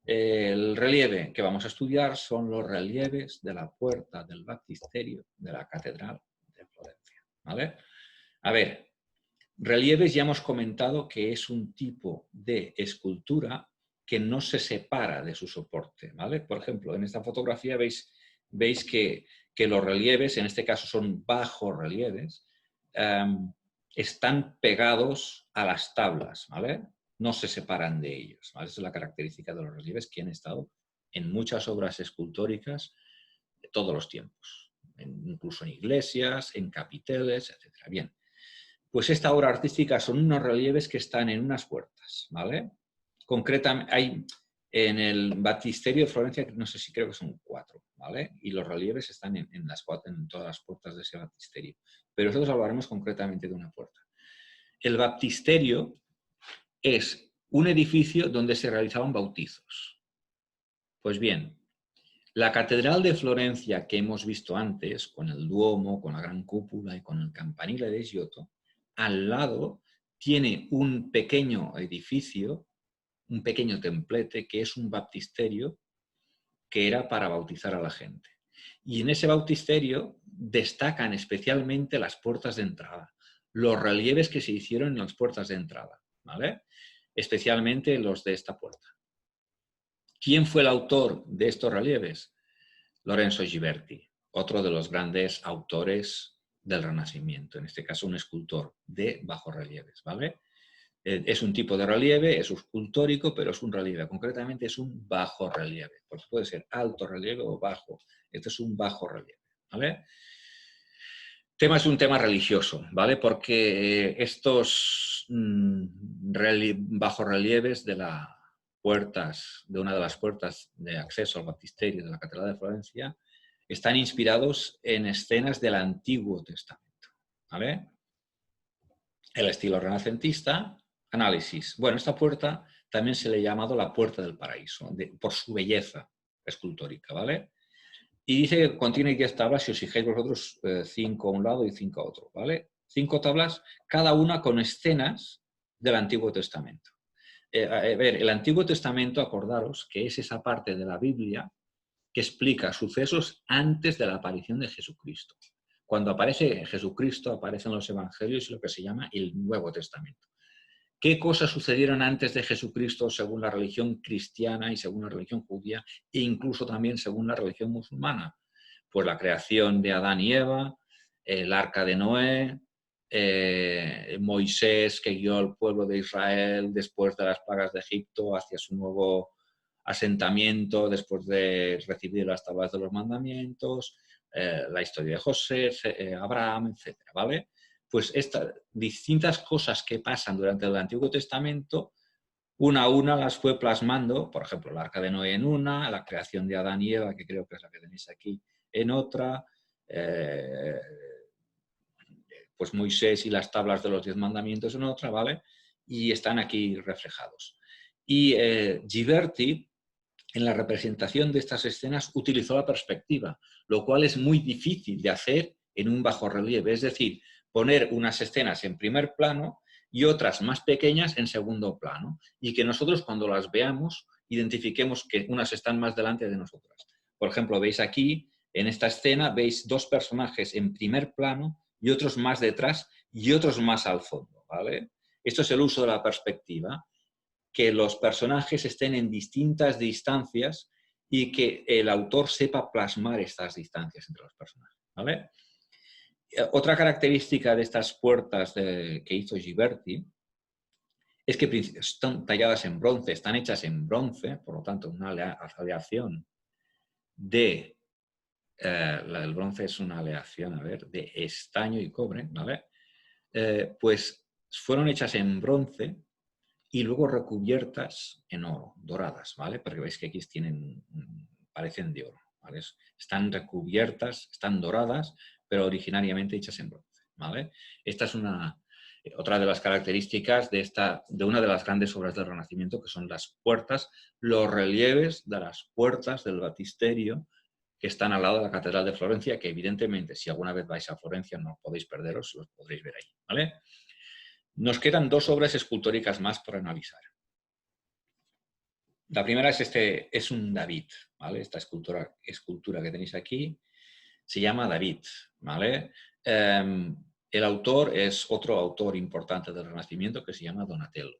El relieve que vamos a estudiar son los relieves de la puerta del baptisterio de la Catedral de Florencia, ¿vale? A ver, relieves ya hemos comentado que es un tipo de escultura que no se separa de su soporte, ¿vale? Por ejemplo, en esta fotografía veis que los relieves, en este caso son bajorrelieves, están pegados a las tablas, ¿vale? No se separan de ellos, ¿vale? Esa es la característica de los relieves que han estado en muchas obras escultóricas de todos los tiempos, incluso en iglesias, en capiteles, etc. Bien, pues esta obra artística son unos relieves que están en unas puertas, ¿vale? Concretamente, hay en el baptisterio de Florencia, no sé si creo que son 4, ¿vale? Y los relieves están en todas las puertas de ese baptisterio. Pero nosotros hablaremos concretamente de una puerta. El baptisterio es un edificio donde se realizaban bautizos. Pues bien, la Catedral de Florencia que hemos visto antes, con el Duomo, con la gran cúpula y con el campanile de Giotto, al lado tiene un pequeño edificio, un pequeño templete, que es un baptisterio que era para bautizar a la gente. Y en ese baptisterio destacan especialmente las puertas de entrada, los relieves que se hicieron en las puertas de entrada, ¿vale? Especialmente los de esta puerta. ¿Quién fue el autor de estos relieves? Lorenzo Ghiberti, otro de los grandes autores del Renacimiento, en este caso un escultor de bajorrelieves, ¿vale? Es un tipo de relieve, es escultórico, pero es un relieve. Concretamente es un bajorrelieve, porque puede ser alto relieve o bajo. Este es un bajorrelieve, ¿vale? El tema es un tema religioso, ¿vale? Porque estos bajorrelieves de una de las puertas de acceso al baptisterio de la Catedral de Florencia están inspirados en escenas del Antiguo Testamento, ¿vale? El estilo renacentista. Análisis. Bueno, esta puerta también se le ha llamado la Puerta del Paraíso, por su belleza escultórica, ¿vale? Y dice que contiene 10 tablas, si os fijáis vosotros, 5 a un lado y 5 a otro, ¿vale? 5 tablas, cada una con escenas del Antiguo Testamento. A ver, el Antiguo Testamento, acordaros, que es esa parte de la Biblia que explica sucesos antes de la aparición de Jesucristo. Cuando aparece Jesucristo, aparecen los evangelios y lo que se llama el Nuevo Testamento. ¿Qué cosas sucedieron antes de Jesucristo según la religión cristiana y según la religión judía e incluso también según la religión musulmana? Pues la creación de Adán y Eva, el arca de Noé, Moisés que guió al pueblo de Israel después de las plagas de Egipto hacia su nuevo asentamiento después de recibir las tablas de los mandamientos, la historia de José, Abraham, etc., ¿vale? Pues estas distintas cosas que pasan durante el Antiguo Testamento una a una las fue plasmando, por ejemplo, el arca de Noé en una, la creación de Adán y Eva, que creo que es la que tenéis aquí, en otra, pues Moisés y las tablas de los 10 mandamientos en otra, ¿vale? Y están aquí reflejados. Y Ghiberti, en la representación de estas escenas, utilizó la perspectiva, lo cual es muy difícil de hacer en un bajorrelieve, es decir, poner unas escenas en primer plano y otras más pequeñas en segundo plano, y que nosotros cuando las veamos identifiquemos que unas están más delante de nosotras. Por ejemplo, veis aquí, en esta escena, veis dos personajes en primer plano y otros más detrás y otros más al fondo, ¿vale? Esto es el uso de la perspectiva, que los personajes estén en distintas distancias y que el autor sepa plasmar estas distancias entre los personajes, ¿vale? Otra característica de estas puertas que hizo Ghiberti es que están talladas en bronce, están hechas en bronce, por lo tanto, una aleación de... el bronce es una aleación, a ver, de estaño y cobre, ¿vale? Pues fueron hechas en bronce y luego recubiertas en oro, doradas, ¿vale? Porque veis que aquí parecen de oro, ¿vale? Están recubiertas, están doradas, pero originariamente hechas en bronce, ¿vale? Esta es otra de las características de una de las grandes obras del Renacimiento, que son las puertas, los relieves de las puertas del baptisterio que están al lado de la Catedral de Florencia, que evidentemente, si alguna vez vais a Florencia, no podéis perderos, los podréis ver ahí, ¿vale? Nos quedan dos obras escultóricas más por analizar. La primera es un David, ¿vale? Esta escultura que tenéis aquí se llama David, ¿vale? El autor es otro autor importante del Renacimiento que se llama Donatello.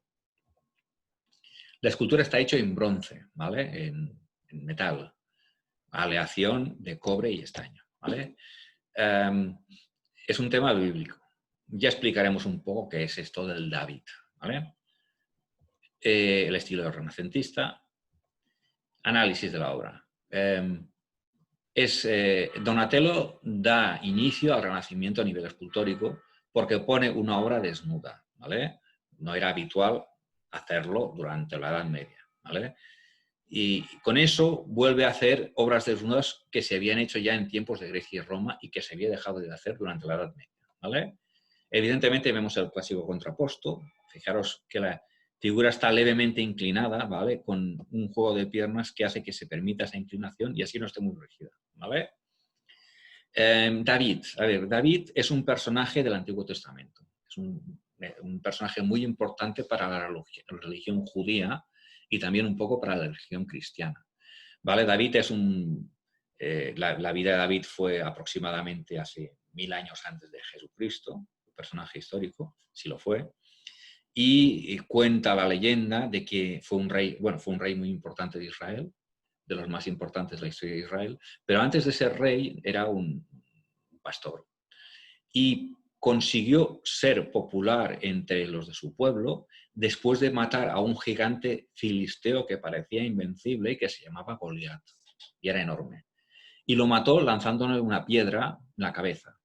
La escultura está hecha en bronce, ¿vale? En metal, aleación de cobre y estaño, ¿vale? Es un tema bíblico. Ya explicaremos un poco qué es esto del David, ¿vale? El estilo renacentista, análisis de la obra. Donatello da inicio al Renacimiento a nivel escultórico porque pone una obra desnuda, ¿vale? No era habitual hacerlo durante la Edad Media, ¿vale? Y con eso vuelve a hacer obras desnudas que se habían hecho ya en tiempos de Grecia y Roma y que se había dejado de hacer durante la Edad Media, ¿vale? Evidentemente vemos el clásico contraposto. Fijaros que la figura está levemente inclinada, ¿vale? Con un juego de piernas que hace que se permita esa inclinación y así no esté muy rígida, ¿vale? David es un personaje del Antiguo Testamento. Es un personaje muy importante para la religión judía y también un poco para la religión cristiana, ¿vale? David es la vida de David fue aproximadamente hace 1000 años antes de Jesucristo, personaje histórico, si lo fue, y cuenta la leyenda de que fue un rey muy importante de Israel, de los más importantes de la historia de Israel, pero antes de ser rey era un pastor. Y consiguió ser popular entre los de su pueblo después de matar a un gigante filisteo que parecía invencible y que se llamaba Goliat, y era enorme. Y lo mató lanzándole una piedra en la cabeza,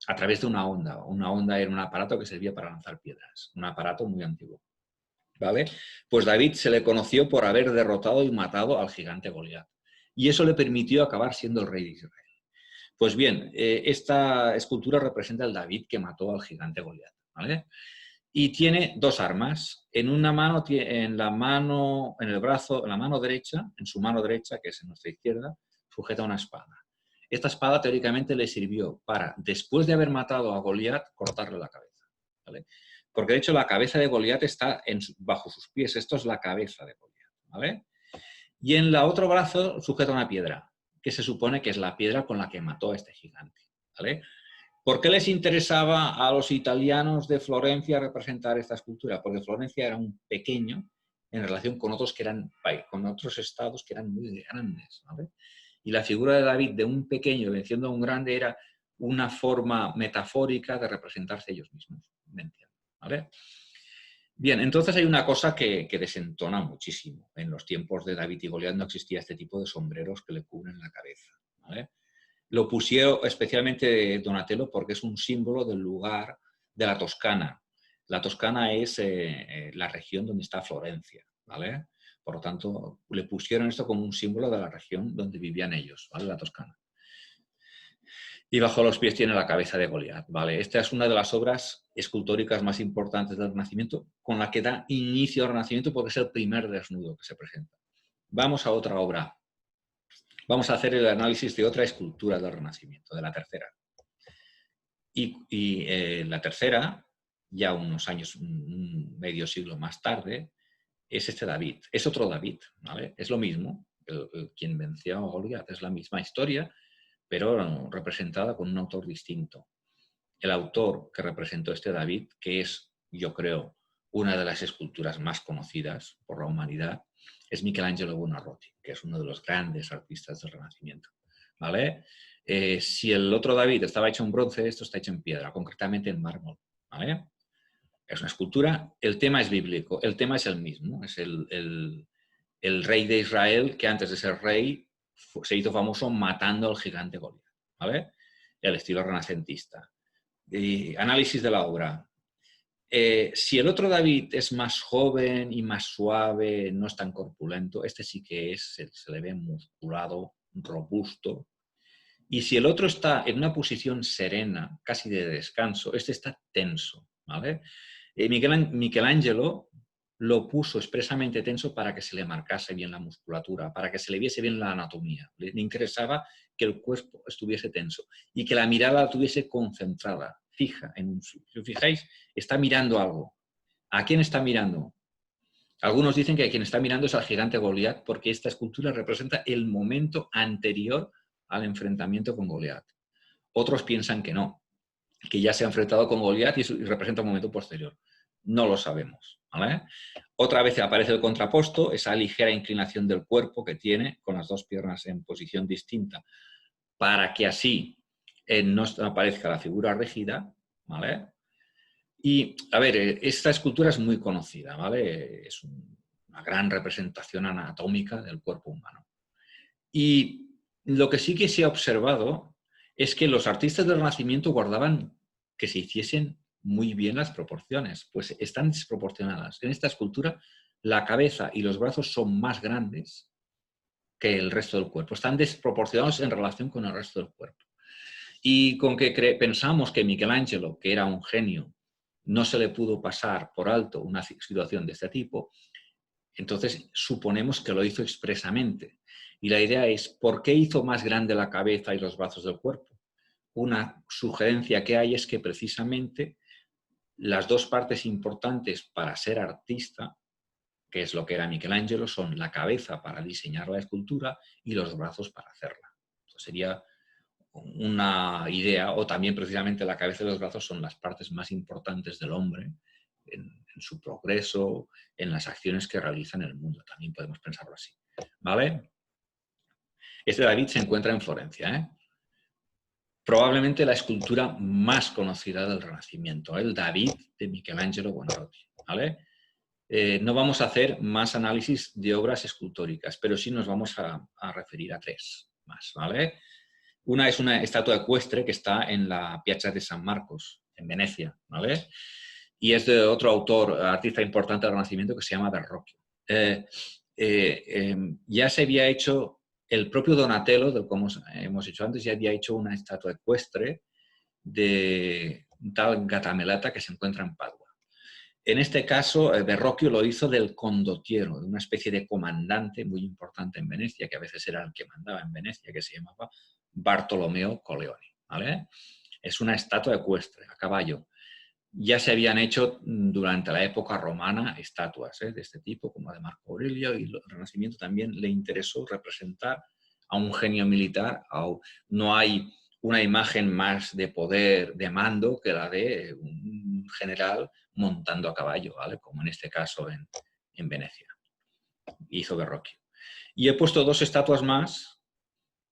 a través de una onda. Una onda era un aparato que servía para lanzar piedras, un aparato muy antiguo, ¿vale? Pues David se le conoció por haber derrotado y matado al gigante Goliat. Y eso le permitió acabar siendo el rey de Israel. Pues bien, esta escultura representa al David que mató al gigante Goliat, ¿vale? Y tiene dos armas. En una mano, en la mano derecha, en su mano derecha, que es en nuestra izquierda, sujeta una espada. Esta espada teóricamente le sirvió para, después de haber matado a Goliat, cortarle la cabeza, ¿vale? Porque de hecho la cabeza de Goliat está bajo sus pies. Esto es la cabeza de Goliat, ¿vale? Y en el otro brazo sujeta una piedra, que se supone que es la piedra con la que mató a este gigante, ¿vale? ¿Por qué les interesaba a los italianos de Florencia representar esta escultura? Porque Florencia era un pequeño en relación con otros estados que eran muy grandes, ¿vale? Y la figura de David de un pequeño venciendo a un grande era una forma metafórica de representarse ellos mismos, ¿vale? Bien, entonces hay una cosa que desentona muchísimo. En los tiempos de David y Goliat no existía este tipo de sombreros que le cubren la cabeza, ¿vale? Lo pusieron especialmente Donatello porque es un símbolo del lugar de la Toscana. La Toscana es la región donde está Florencia, ¿vale? Por lo tanto, le pusieron esto como un símbolo de la región donde vivían ellos, ¿vale? La Toscana. Y bajo los pies tiene la cabeza de Goliat, ¿vale? Esta es una de las obras escultóricas más importantes del Renacimiento, con la que da inicio al Renacimiento porque es el primer desnudo que se presenta. Vamos a otra obra. Vamos a hacer el análisis de otra escultura del Renacimiento, de la tercera. Y la tercera, ya unos años, medio siglo más tarde, es este David. Es otro David, ¿vale? Es lo mismo. Quien venció a Goliat es la misma historia, pero representada con un autor distinto. El autor que representó este David, que es, yo creo, una de las esculturas más conocidas por la humanidad, es Michelangelo Buonarroti, que es uno de los grandes artistas del Renacimiento, ¿vale? Si el otro David estaba hecho en bronce, esto está hecho en piedra, concretamente en mármol, ¿vale? Es una escultura, el tema es bíblico, el tema es el mismo, es el rey de Israel que antes de ser rey se hizo famoso matando al gigante Goliat, ¿vale? El estilo renacentista. Y análisis de la obra. Si el otro David es más joven y más suave, no es tan corpulento, este sí que es, se le ve musculado, robusto. Y si el otro está en una posición serena, casi de descanso, este está tenso, ¿vale? Michelangelo lo puso expresamente tenso para que se le marcase bien la musculatura, para que se le viese bien la anatomía. Le interesaba que el cuerpo estuviese tenso y que la mirada la tuviese concentrada, fija en un sitio. Si os fijáis, está mirando algo. ¿A quién está mirando? Algunos dicen que a quien está mirando es al gigante Goliat porque esta escultura representa el momento anterior al enfrentamiento con Goliat. Otros piensan que no, que ya se ha enfrentado con Goliat y representa un momento posterior. No lo sabemos, ¿vale? Otra vez aparece el contraposto, esa ligera inclinación del cuerpo que tiene con las dos piernas en posición distinta para que así no aparezca la figura rígida, ¿vale? Y, a ver, esta escultura es muy conocida, ¿vale? Es una gran representación anatómica del cuerpo humano. Y lo que sí que se ha observado es que los artistas del Renacimiento guardaban que se hiciesen muy bien las proporciones, pues están desproporcionadas. En esta escultura la cabeza y los brazos son más grandes que el resto del cuerpo, están desproporcionados en relación con el resto del cuerpo. Y con que pensamos que Michelangelo, que era un genio, no se le pudo pasar por alto una situación de este tipo, entonces suponemos que lo hizo expresamente. Y la idea es, ¿por qué hizo más grande la cabeza y los brazos del cuerpo? Una sugerencia que hay es que precisamente las dos partes importantes para ser artista, que es lo que era Michelangelo, son la cabeza para diseñar la escultura y los brazos para hacerla. Entonces sería una idea, o también precisamente la cabeza y los brazos son las partes más importantes del hombre en su progreso, en las acciones que realiza en el mundo. También podemos pensarlo así, ¿vale? Este David se encuentra en Florencia, ¿eh? Probablemente la escultura más conocida del Renacimiento, el David de Michelangelo Buonarroti, ¿vale? No vamos a hacer más análisis de obras escultóricas, pero sí nos vamos a referir a tres más, ¿vale? Una es una estatua ecuestre que está en la Piazza de San Marcos, en Venecia, ¿vale? Y es de otro autor, artista importante del Renacimiento, que se llama Verrocchio. Ya se había hecho, el propio Donatello, como hemos hecho antes, ya había hecho una estatua ecuestre de un tal Gattamelata que se encuentra en Padua. En este caso, Verrocchio lo hizo del condottiero, de una especie de comandante muy importante en Venecia, que a veces era el que mandaba en Venecia, que se llamaba Bartolomeo Colleoni, ¿vale? Es una estatua ecuestre, a caballo. Ya se habían hecho durante la época romana estatuas de este tipo, como la de Marco Aurelio, y el Renacimiento también le interesó representar a un genio militar. No hay una imagen más de poder, de mando, que la de un general montando a caballo, ¿vale? Como en este caso en Venecia. Hizo Verrocchio. Y he puesto dos estatuas más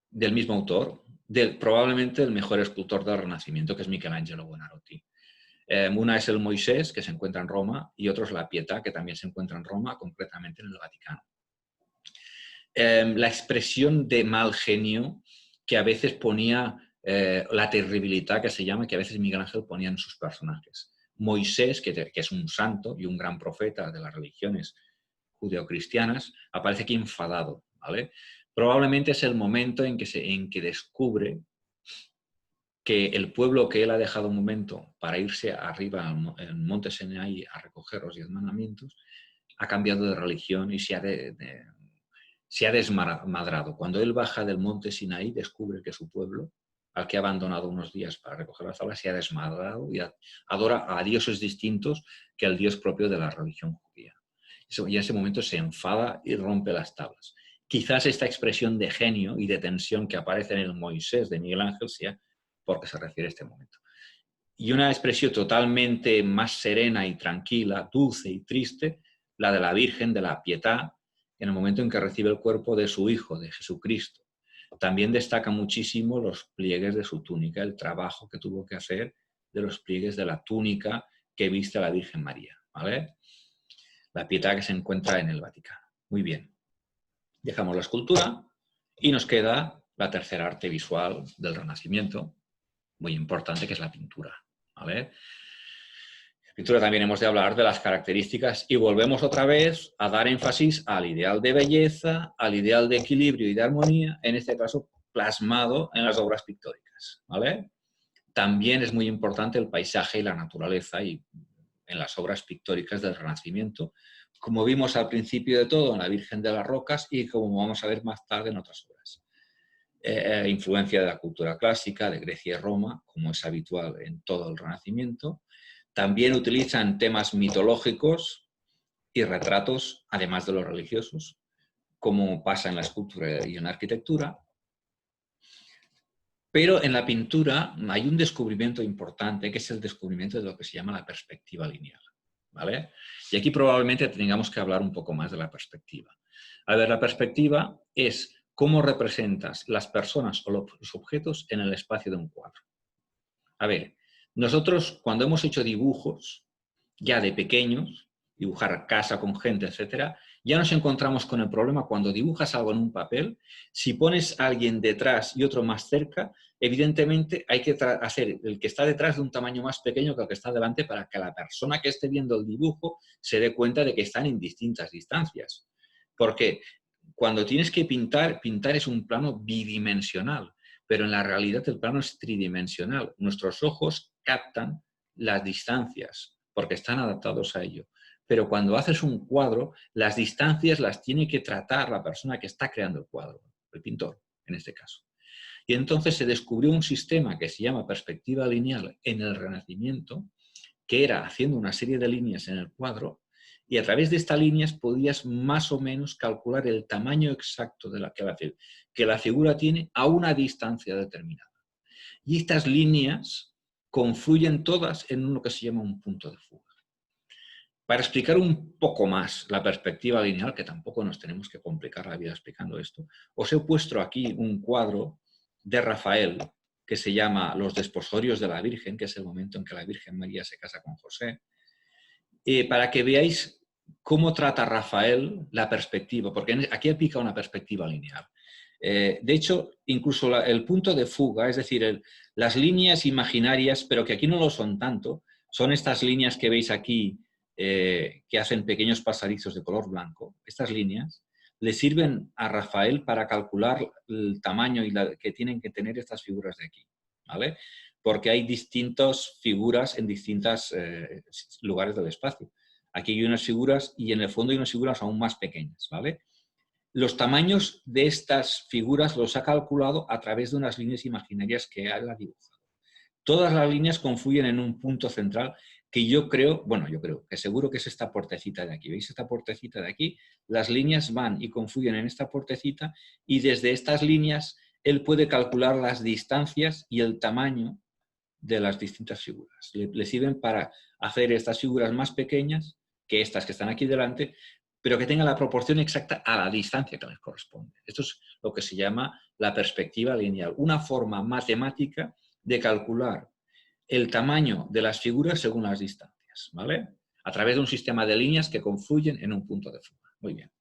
del mismo autor, probablemente el mejor escultor del Renacimiento, que es Michelangelo Buonarroti. Una es el Moisés, que se encuentra en Roma, y otro es la Pietà, que también se encuentra en Roma, concretamente en el Vaticano. La expresión de mal genio que a veces ponía, la terribilidad que se llama, que a veces Miguel Ángel ponía en sus personajes. Moisés, que es un santo y un gran profeta de las religiones judeocristianas, aparece aquí enfadado, ¿vale? Probablemente es el momento en que descubre que el pueblo que él ha dejado un momento para irse arriba al monte Sinaí a recoger los 10 mandamientos, ha cambiado de religión y se ha desmadrado. Cuando él baja del monte Sinaí, descubre que su pueblo, al que ha abandonado unos días para recoger las tablas, se ha desmadrado y adora a dioses distintos que al Dios propio de la religión judía. Y en ese momento se enfada y rompe las tablas. Quizás esta expresión de genio y de tensión que aparece en el Moisés de Miguel Ángel sea porque se refiere a este momento. Y una expresión totalmente más serena y tranquila, dulce y triste, la de la Virgen de la Pietà, en el momento en que recibe el cuerpo de su Hijo, de Jesucristo. También destaca muchísimo los pliegues de su túnica, el trabajo que tuvo que hacer de los pliegues de la túnica que viste la Virgen María, ¿vale? La Pietà que se encuentra en el Vaticano. Muy bien. Dejamos la escultura y nos queda la tercera arte visual del Renacimiento, muy importante, que es la pintura, ¿vale? La pintura también hemos de hablar de las características y volvemos otra vez a dar énfasis al ideal de belleza, al ideal de equilibrio y de armonía, en este caso plasmado en las obras pictóricas, ¿vale? También es muy importante el paisaje y la naturaleza y en las obras pictóricas del Renacimiento, como vimos al principio de todo en la Virgen de las Rocas y como vamos a ver más tarde en otras obras. Influencia de la cultura clásica, de Grecia y Roma, como es habitual en todo el Renacimiento. También utilizan temas mitológicos y retratos, además de los religiosos, como pasa en la escultura y en la arquitectura. Pero en la pintura hay un descubrimiento importante, que es el descubrimiento de lo que se llama la perspectiva lineal, ¿vale? Y aquí probablemente tengamos que hablar un poco más de la perspectiva. A ver, la perspectiva es cómo representas las personas o los objetos en el espacio de un cuadro. A ver, nosotros cuando hemos hecho dibujos, ya de pequeños, dibujar casa con gente, etcétera, ya nos encontramos con el problema cuando dibujas algo en un papel, si pones a alguien detrás y otro más cerca, evidentemente hay que hacer el que está detrás de un tamaño más pequeño que el que está delante para que la persona que esté viendo el dibujo se dé cuenta de que están en distintas distancias. Porque cuando tienes que pintar, pintar es un plano bidimensional, pero en la realidad el plano es tridimensional. Nuestros ojos captan las distancias porque están adaptados a ello. Pero cuando haces un cuadro, las distancias las tiene que tratar la persona que está creando el cuadro, el pintor, en este caso. Y entonces se descubrió un sistema que se llama perspectiva lineal en el Renacimiento, que era haciendo una serie de líneas en el cuadro, y a través de estas líneas podías más o menos calcular el tamaño exacto de que la figura tiene a una distancia determinada. Y estas líneas confluyen todas en lo que se llama un punto de fuga. Para explicar un poco más la perspectiva lineal, que tampoco nos tenemos que complicar la vida explicando esto, os he puesto aquí un cuadro de Rafael que se llama Los desposorios de la Virgen, que es el momento en que la Virgen María se casa con José, para que veáis cómo trata Rafael la perspectiva, porque aquí aplica una perspectiva lineal. De hecho, incluso el punto de fuga, es decir, las líneas imaginarias, pero que aquí no lo son tanto, son estas líneas que veis aquí, que hacen pequeños pasadizos de color blanco. Estas líneas le sirven a Rafael para calcular el tamaño que tienen que tener estas figuras de aquí, ¿vale? Porque hay distintas figuras en distintos lugares del espacio. Aquí hay unas figuras y en el fondo hay unas figuras aún más pequeñas, ¿vale? Los tamaños de estas figuras los ha calculado a través de unas líneas imaginarias que él ha dibujado. Todas las líneas confluyen en un punto central que yo creo que seguro que es esta puertecita de aquí. ¿Veis esta puertecita de aquí? Las líneas van y confluyen en esta puertecita y desde estas líneas él puede calcular las distancias y el tamaño de las distintas figuras. Le sirven para hacer estas figuras más pequeñas que estas que están aquí delante, pero que tengan la proporción exacta a la distancia que les corresponde. Esto es lo que se llama la perspectiva lineal, una forma matemática de calcular el tamaño de las figuras según las distancias, ¿vale? A través de un sistema de líneas que confluyen en un punto de fuga. Muy bien.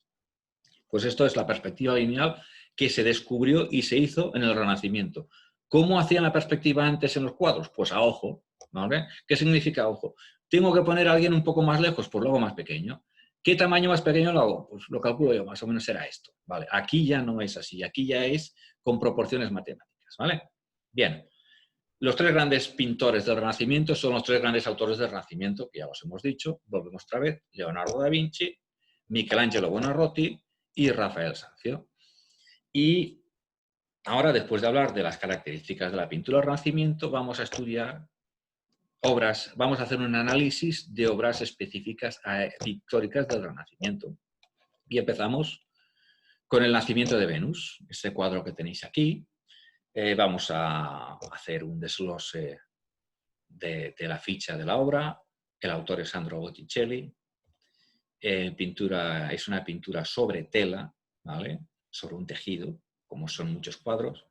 Pues esto es la perspectiva lineal que se descubrió y se hizo en el Renacimiento. ¿Cómo hacían la perspectiva antes en los cuadros? Pues a ojo, ¿vale? ¿Qué significa ojo? ¿Tengo que poner a alguien un poco más lejos? Pues lo hago más pequeño. ¿Qué tamaño más pequeño lo hago? Pues lo calculo yo, más o menos será esto. ¿Vale? Aquí ya no es así, aquí ya es con proporciones matemáticas. ¿Vale? Bien. Los tres grandes pintores del Renacimiento son los tres grandes autores del Renacimiento, que ya los hemos dicho. Volvemos otra vez. Leonardo da Vinci, Michelangelo Buonarroti y Rafael Sanzio. Y ahora, después de hablar de las características de la pintura del Renacimiento, vamos a estudiar obras, vamos a hacer un análisis de obras específicas pictóricas del Renacimiento. Y empezamos con el nacimiento de Venus, este cuadro que tenéis aquí. Vamos a hacer un desglose de la ficha de la obra. El autor es Sandro Botticelli. Es una pintura sobre tela, ¿vale? Sobre un tejido, como son muchos cuadros.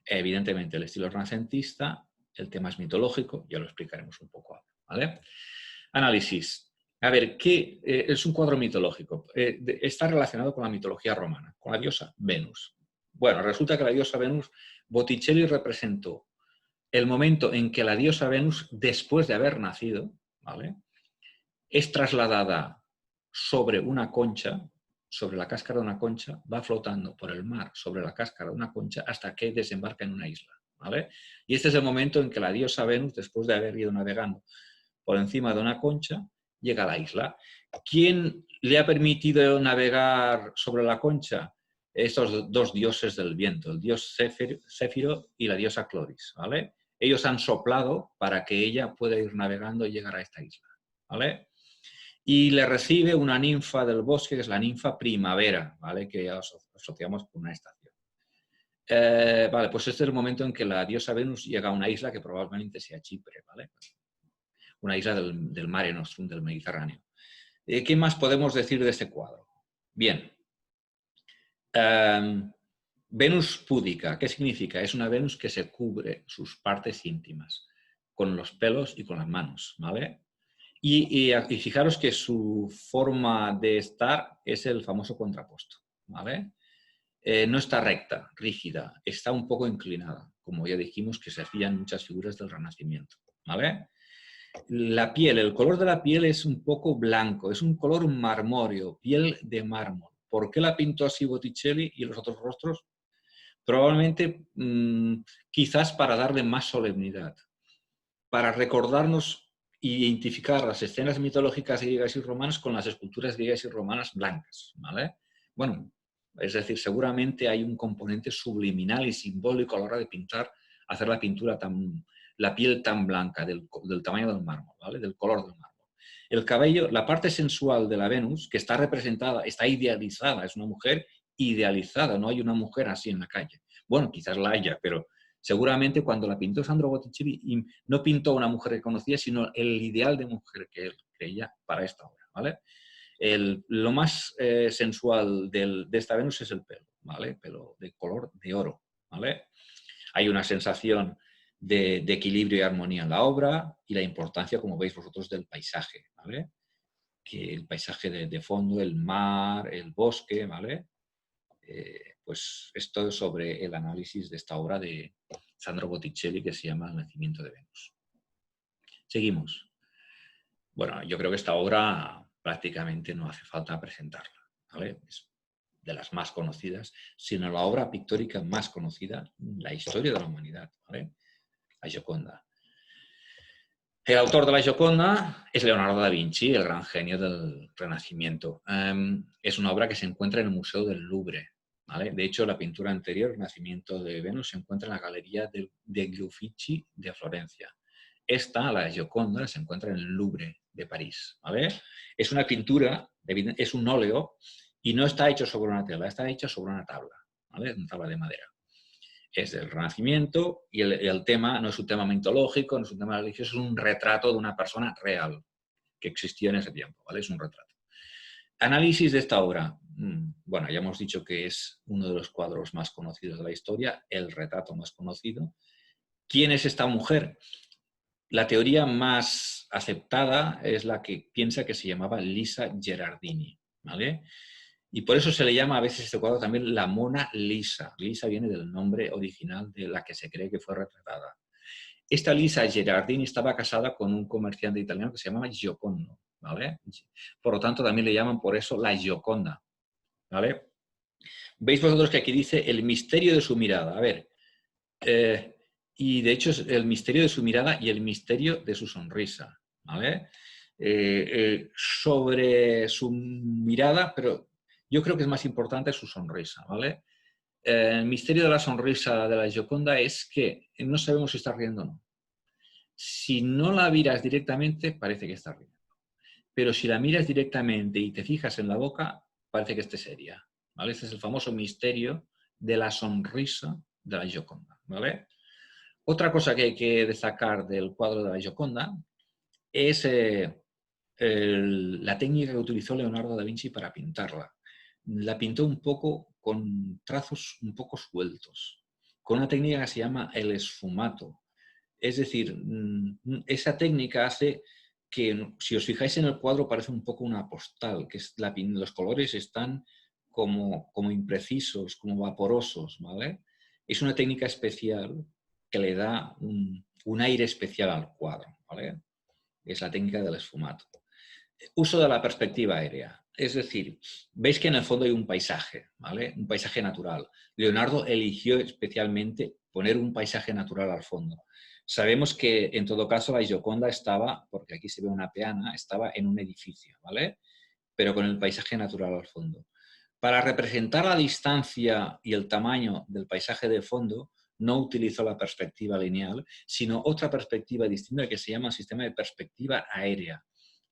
Evidentemente el estilo renacentista, el tema es mitológico, ya lo explicaremos un poco ahora, ¿vale? Análisis. A ver, ¿qué es un cuadro mitológico? Está relacionado con la mitología romana, con la diosa Venus. Bueno, resulta que la diosa Venus, Botticelli representó el momento en que la diosa Venus, después de haber nacido, ¿vale?, es trasladada sobre una concha, sobre la cáscara de una concha, va flotando por el mar sobre la cáscara de una concha hasta que desembarca en una isla, ¿vale? Y este es el momento en que la diosa Venus, después de haber ido navegando por encima de una concha, llega a la isla. ¿Quién le ha permitido navegar sobre la concha? Estos dos dioses del viento, el dios Céfiro y la diosa Cloris, ¿vale? Ellos han soplado para que ella pueda ir navegando y llegar a esta isla, ¿vale? Y le recibe una ninfa del bosque, que es la ninfa primavera, ¿vale?, que ya asociamos con una estación. Vale, pues este es el momento en que la diosa Venus llega a una isla que probablemente sea Chipre, ¿vale? Una isla del Mare Nostrum, del Mediterráneo. ¿Qué más podemos decir de este cuadro? Bien. Venus púdica, ¿qué significa? Es una Venus que se cubre sus partes íntimas, con los pelos y con las manos, ¿vale? Y fijaros que su forma de estar es el famoso contrapposto, ¿vale? No está recta, rígida, está un poco inclinada, como ya dijimos que se hacían muchas figuras del Renacimiento, ¿vale? La piel, el color de la piel es un poco blanco, es un color marmóreo, piel de mármol. ¿Por qué la pintó así Botticelli y los otros rostros? Probablemente, quizás para darle más solemnidad, para recordarnos e identificar las escenas mitológicas griegas y romanas con las esculturas griegas y romanas blancas, ¿vale? Bueno, es decir, seguramente hay un componente subliminal y simbólico a la hora de pintar, hacer la piel tan blanca, del tamaño del mármol, ¿vale?, del color del mármol. El cabello, la parte sensual de la Venus, que está representada, está idealizada, es una mujer idealizada, no hay una mujer así en la calle. Bueno, quizás la haya, pero seguramente cuando la pintó Sandro Botticelli no pintó una mujer que conocía, sino el ideal de mujer que él creía para esta obra, ¿vale? Lo más sensual de esta Venus es el pelo, ¿vale? Pelo de color de oro, ¿vale? Hay una sensación de equilibrio y armonía en la obra y la importancia, como veis vosotros, del paisaje, ¿vale? Que el paisaje de fondo, el mar, el bosque, ¿vale? Pues esto es sobre el análisis de esta obra de Sandro Botticelli que se llama El nacimiento de Venus. Seguimos. Bueno, yo creo que esta obra prácticamente no hace falta presentarla, ¿vale? Es de las más conocidas, sino la obra pictórica más conocida en la historia de la humanidad, ¿vale? La Gioconda. El autor de la Gioconda es Leonardo da Vinci, el gran genio del Renacimiento. Es una obra que se encuentra en el Museo del Louvre, ¿vale? De hecho, la pintura anterior, El nacimiento de Venus, se encuentra en la Galería degli Uffizi de Florencia. Esta, la Gioconda, se encuentra en el Louvre de París, ¿vale? Es una pintura, es un óleo, y no está hecho sobre una tela, está hecho sobre una tabla, ¿vale? Una tabla de madera. Es del Renacimiento y el tema no es un tema mitológico, no es un tema religioso, es un retrato de una persona real que existía en ese tiempo, ¿vale? Es un retrato. Análisis de esta obra. Bueno, ya hemos dicho que es uno de los cuadros más conocidos de la historia, el retrato más conocido. ¿Quién es esta mujer? La teoría más aceptada es la que piensa que se llamaba Lisa Gherardini, ¿vale? Y por eso se le llama a veces este cuadro también la Mona Lisa. Lisa viene del nombre original de la que se cree que fue retratada. Esta Lisa Gerardini estaba casada con un comerciante italiano que se llamaba Giocondo, ¿vale? Por lo tanto, también le llaman por eso la Gioconda, ¿vale? Veis vosotros que aquí dice el misterio de su mirada. A ver, y de hecho es el misterio de su mirada y el misterio de su sonrisa, ¿vale? Sobre su mirada, pero yo creo que es más importante su sonrisa, ¿vale? El misterio de la sonrisa de la Gioconda es que no sabemos si está riendo o no. Si no la miras directamente, parece que está riendo. Pero si la miras directamente y te fijas en la boca, parece que esté seria, ¿vale? Este es el famoso misterio de la sonrisa de la Gioconda, ¿vale? Otra cosa que hay que destacar del cuadro de la Gioconda es la técnica que utilizó Leonardo da Vinci para pintarla. La pintó un poco con trazos un poco sueltos, con una técnica que se llama el esfumato. Es decir, esa técnica hace que, si os fijáis en el cuadro, parece un poco una postal, que es los colores están como imprecisos, como vaporosos, ¿vale? Es una técnica especial que le da un aire especial al cuadro, ¿vale? Es la técnica del esfumato. Uso de la perspectiva aérea. Es decir, veis que en el fondo hay un paisaje, ¿vale? Un paisaje natural. Leonardo eligió especialmente poner un paisaje natural al fondo. Sabemos que en todo caso la Gioconda estaba, porque aquí se ve una peana, estaba en un edificio, ¿vale? Pero con el paisaje natural al fondo. Para representar la distancia y el tamaño del paisaje de fondo, no utilizó la perspectiva lineal, sino otra perspectiva distinta que se llama sistema de perspectiva aérea.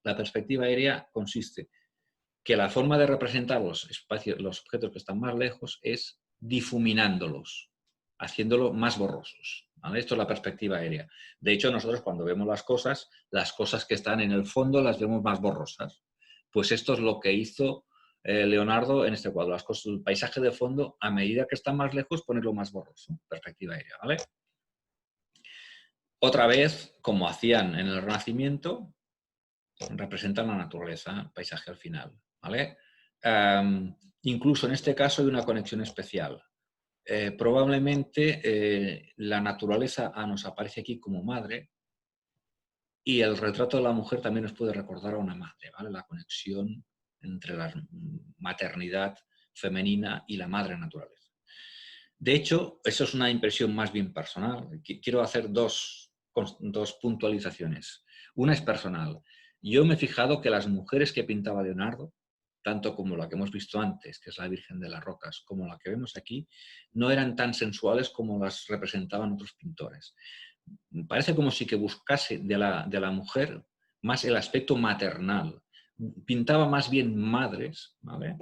La perspectiva aérea consiste que la forma de representar los espacios, los objetos que están más lejos es difuminándolos, haciéndolo más borrosos, ¿vale? Esto es la perspectiva aérea. De hecho, nosotros cuando vemos las cosas que están en el fondo las vemos más borrosas. Pues esto es lo que hizo Leonardo en este cuadro. El paisaje de fondo, a medida que está más lejos, ponerlo más borroso. Perspectiva aérea, ¿vale? Otra vez, como hacían en el Renacimiento, representan la naturaleza, el paisaje al final, ¿vale? Incluso en este caso hay una conexión especial. Probablemente la naturaleza nos aparece aquí como madre y el retrato de la mujer también nos puede recordar a una madre, ¿vale? La conexión entre la maternidad femenina y la madre naturaleza. De hecho, eso es una impresión más bien personal. Quiero hacer dos puntualizaciones. Una es personal. Yo me he fijado que las mujeres que pintaba Leonardo, tanto como la que hemos visto antes, que es la Virgen de las Rocas, como la que vemos aquí, no eran tan sensuales como las representaban otros pintores. Parece como si que buscase de la mujer más el aspecto maternal. Pintaba más bien madres, ¿vale?,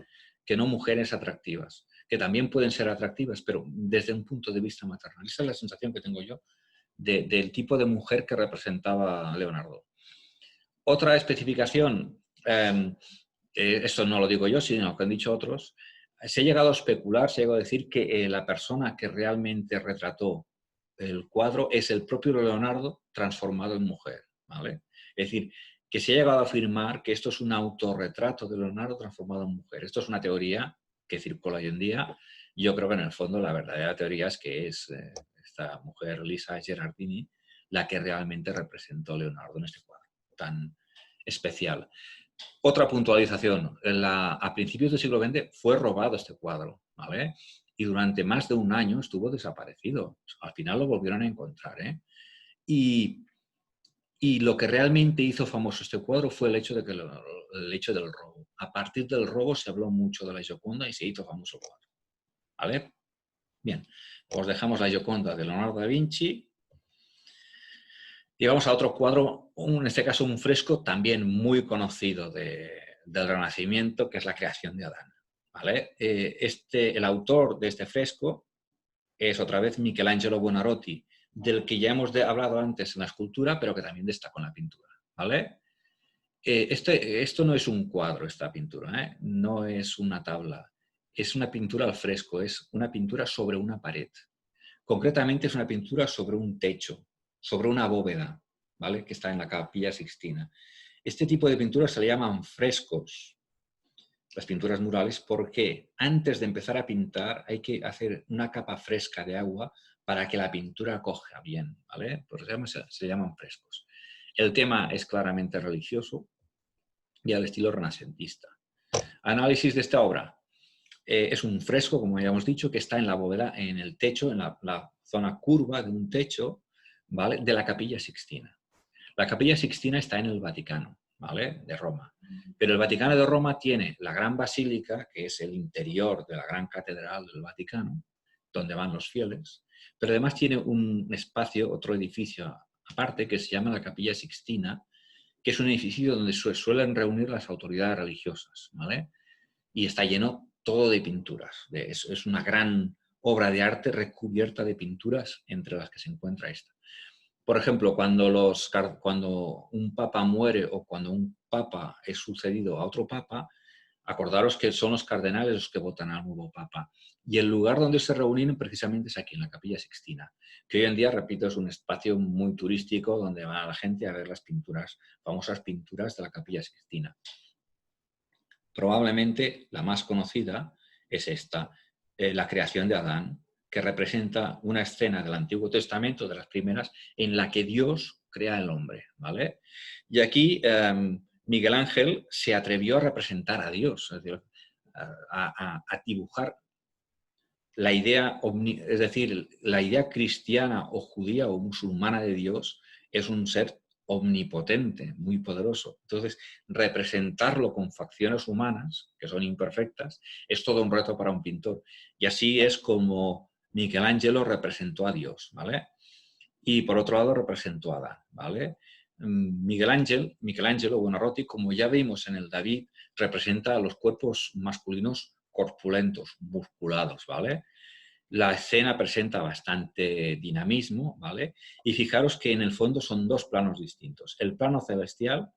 que no mujeres atractivas, que también pueden ser atractivas, pero desde un punto de vista maternal. Esa es la sensación que tengo yo del tipo de mujer que representaba Leonardo. Otra especificación, esto no lo digo yo, sino que han dicho otros, se ha llegado a especular, se ha llegado a decir que la persona que realmente retrató el cuadro es el propio Leonardo transformado en mujer, ¿vale? Es decir, que se ha llegado a afirmar que esto es un autorretrato de Leonardo transformado en mujer. Esto es una teoría que circula hoy en día. Yo creo que en el fondo la verdadera teoría es que es esta mujer, Lisa Gerardini, la que realmente representó a Leonardo en este cuadro tan especial. Otra puntualización, a principios del siglo XX fue robado este cuadro, ¿vale? Y durante más de un año estuvo desaparecido. Al final lo volvieron a encontrar, ¿eh? Y lo que realmente hizo famoso este cuadro fue el hecho del robo. A partir del robo se habló mucho de la Gioconda y se hizo famoso el cuadro, ¿vale? Bien, os dejamos la Gioconda de Leonardo da Vinci. Y vamos a otro cuadro, en este caso un fresco también muy conocido del Renacimiento, que es la creación de Adán, ¿vale? El autor de este fresco es otra vez Michelangelo Buonarroti, del que ya hemos hablado antes en la escultura, pero que también destacó en la pintura, ¿vale? Esto no es un cuadro, esta pintura, ¿eh? No es una tabla, es una pintura al fresco, es una pintura sobre una pared. Concretamente es una pintura sobre un techo, sobre una bóveda, ¿vale?, que está en la Capilla Sixtina. Este tipo de pinturas se le llaman frescos. las pinturas murales, porque antes de empezar a pintar hay que hacer una capa fresca de agua para que la pintura coja bien, ¿vale? Por eso se llaman frescos. El tema es claramente religioso y al estilo renacentista. Análisis de esta obra. Es un fresco, como ya hemos dicho, que está en la bóveda, en el techo, en la zona curva de un techo, ¿vale?, de la Capilla Sixtina. La Capilla Sixtina está en el Vaticano, ¿vale?, de Roma. Pero el Vaticano de Roma tiene la gran basílica, que es el interior de la gran catedral del Vaticano, donde van los fieles, pero además tiene un espacio, otro edificio aparte, que se llama la Capilla Sixtina, que es un edificio donde suelen reunir las autoridades religiosas, ¿vale? Y está lleno todo de pinturas. Es una gran obra de arte recubierta de pinturas, entre las que se encuentra esta. Por ejemplo, cuando un papa muere o cuando un papa es sucedido a otro papa, acordaros que son los cardenales los que votan al nuevo papa. Y el lugar donde se reúnen precisamente es aquí, en la Capilla Sixtina, que hoy en día, repito, es un espacio muy turístico donde va la gente a ver las pinturas, famosas pinturas de la Capilla Sixtina. Probablemente la más conocida es esta, la creación de Adán, que representa una escena del Antiguo Testamento, de las primeras, en la que Dios crea al hombre, ¿vale? Y aquí Miguel Ángel se atrevió a representar a Dios, es decir, a dibujar la idea, es decir, la idea cristiana o judía o musulmana de Dios es un ser omnipotente, muy poderoso. Entonces, representarlo con facciones humanas, que son imperfectas, es todo un reto para un pintor. Y así es como Michelangelo representó a Dios, ¿vale? Y por otro lado representó a Adán, ¿vale? Michelangelo Buonarroti, como ya vimos en el David, representa a los cuerpos masculinos corpulentos, musculados, ¿vale? La escena presenta bastante dinamismo, ¿vale? Y fijaros que en el fondo son dos planos distintos. El plano celestial,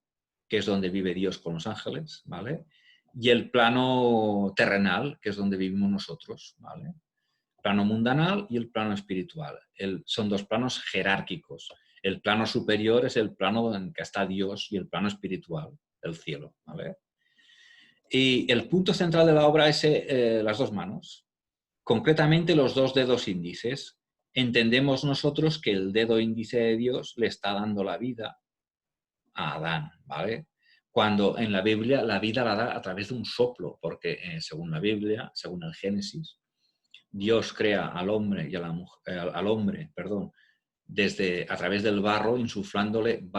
que es donde vive Dios con los ángeles, ¿vale? Y el plano terrenal, que es donde vivimos nosotros, ¿vale? El plano mundanal y el plano espiritual. Son dos planos jerárquicos. El plano superior es el plano en que está Dios y el plano espiritual, el cielo, ¿vale? Y el punto central de la obra es las dos manos. Concretamente, los dos dedos índices. Entendemos nosotros que el dedo índice de Dios le está dando la vida a Adán, ¿vale? Cuando en la Biblia la vida la da a través de un soplo, porque según la Biblia, según el Génesis, Dios crea al hombre y a la mujer, al hombre, perdón, a través del barro, insuflándole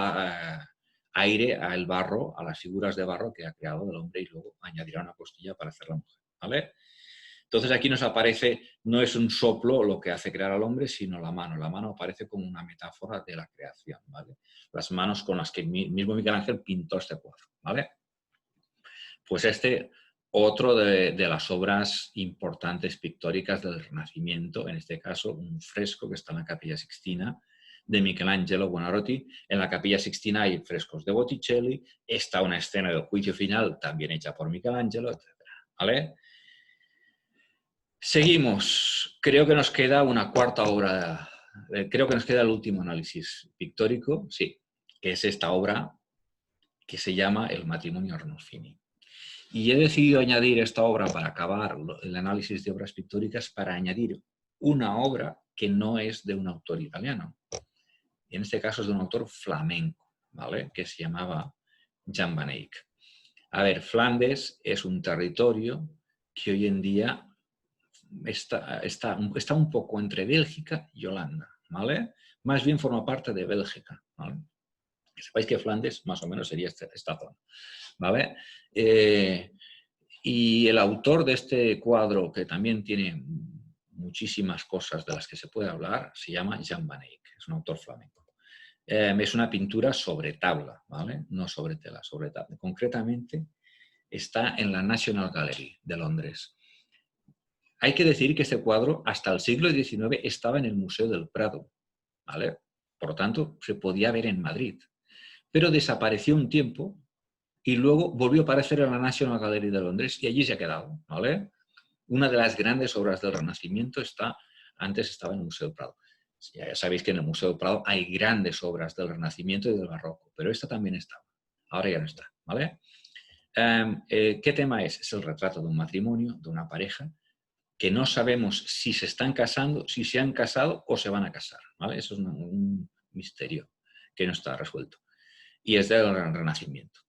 aire al barro, a las figuras de barro que ha creado del hombre, y luego añadirá una costilla para hacer la mujer, ¿vale? Entonces aquí nos aparece, no es un soplo lo que hace crear al hombre, sino la mano. La mano aparece como una metáfora de la creación, ¿vale? Las manos con las que mismo Miguel Ángel pintó este cuadro, ¿vale? Pues otro de las obras importantes pictóricas del Renacimiento, en este caso un fresco que está en la Capilla Sixtina, de Michelangelo Buonarroti. En la Capilla Sixtina hay frescos de Botticelli, está una escena del juicio final también hecha por Michelangelo, etc., ¿vale? Seguimos. Creo que nos queda una cuarta obra, creo que nos queda el último análisis pictórico, sí, que es esta obra que se llama El matrimonio Arnolfini. Y he decidido añadir esta obra para acabar el análisis de obras pictóricas, para añadir una obra que no es de un autor italiano. Y en este caso es de un autor flamenco, ¿vale?, que se llamaba Jan van Eyck. A ver, Flandes es un territorio que hoy en día está un poco entre Bélgica y Holanda, ¿vale? Más bien forma parte de Bélgica, ¿vale? Que sepáis que Flandes más o menos sería esta zona, ¿vale? Y el autor de este cuadro, que también tiene muchísimas cosas de las que se puede hablar, se llama Jan van Eyck, es un autor flamenco. Es una pintura sobre tabla, ¿vale? No sobre tela, sobre tabla. Concretamente, está en la National Gallery de Londres. Hay que decir que este cuadro hasta el siglo XIX estaba en el Museo del Prado, ¿vale? Por lo tanto, se podía ver en Madrid. Pero desapareció un tiempo y luego volvió a aparecer en la National Gallery de Londres y allí se ha quedado, ¿vale? Una de las grandes obras del Renacimiento antes estaba en el Museo del Prado. Ya sabéis que en el Museo del Prado hay grandes obras del Renacimiento y del Barroco, pero esta también estaba. Ahora ya no está, ¿vale? ¿Qué tema es? Es el retrato de un matrimonio, de una pareja, que no sabemos si se están casando, si se han casado o se van a casar, ¿vale? Eso es un misterio que no está resuelto. Y es del Renacimiento.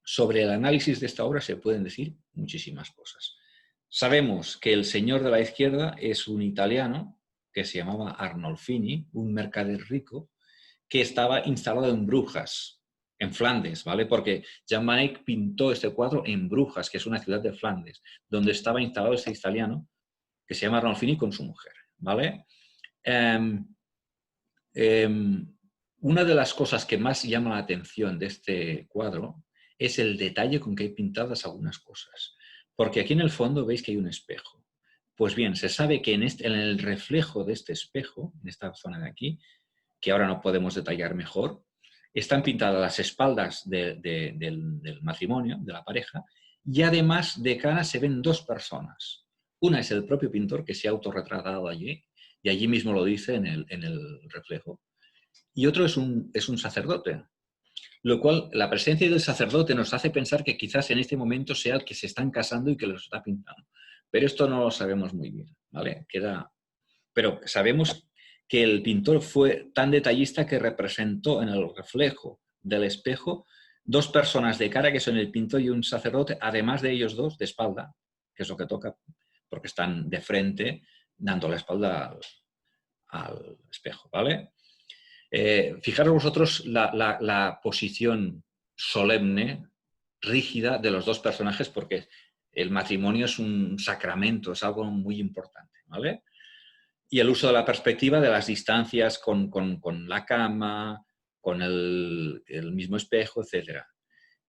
Sobre el análisis de esta obra se pueden decir muchísimas cosas. Sabemos que el señor de la izquierda es un italiano que se llamaba Arnolfini, un mercader rico, que estaba instalado en Brujas, en Flandes, ¿vale? Porque Jan van Eyck pintó este cuadro en Brujas, que es una ciudad de Flandes, donde estaba instalado este italiano que se llama Arnolfini con su mujer, ¿vale? Una de las cosas que más llama la atención de este cuadro es el detalle con que hay pintadas algunas cosas. Porque aquí en el fondo veis que hay un espejo. Pues bien, se sabe que en el reflejo de este espejo, en esta zona de aquí, que ahora no podemos detallar mejor, están pintadas las espaldas del matrimonio, de la pareja, y además de cara se ven dos personas. Una es el propio pintor que se ha autorretratado allí, y allí mismo lo dice en el reflejo, y otro es un sacerdote, lo cual la presencia del sacerdote nos hace pensar que quizás en este momento sea el que se están casando y que los está pintando. Pero esto no lo sabemos muy bien, ¿vale? Pero sabemos que el pintor fue tan detallista que representó en el reflejo del espejo dos personas de cara, que son el pintor y un sacerdote, además de ellos dos de espalda, que es lo que toca, porque están de frente dando la espalda al espejo, ¿vale? Fijaros vosotros la posición solemne, rígida de los dos personajes, porque el matrimonio es un sacramento, es algo muy importante, ¿vale? Y el uso de la perspectiva, de las distancias con la cama, con el mismo espejo, etc.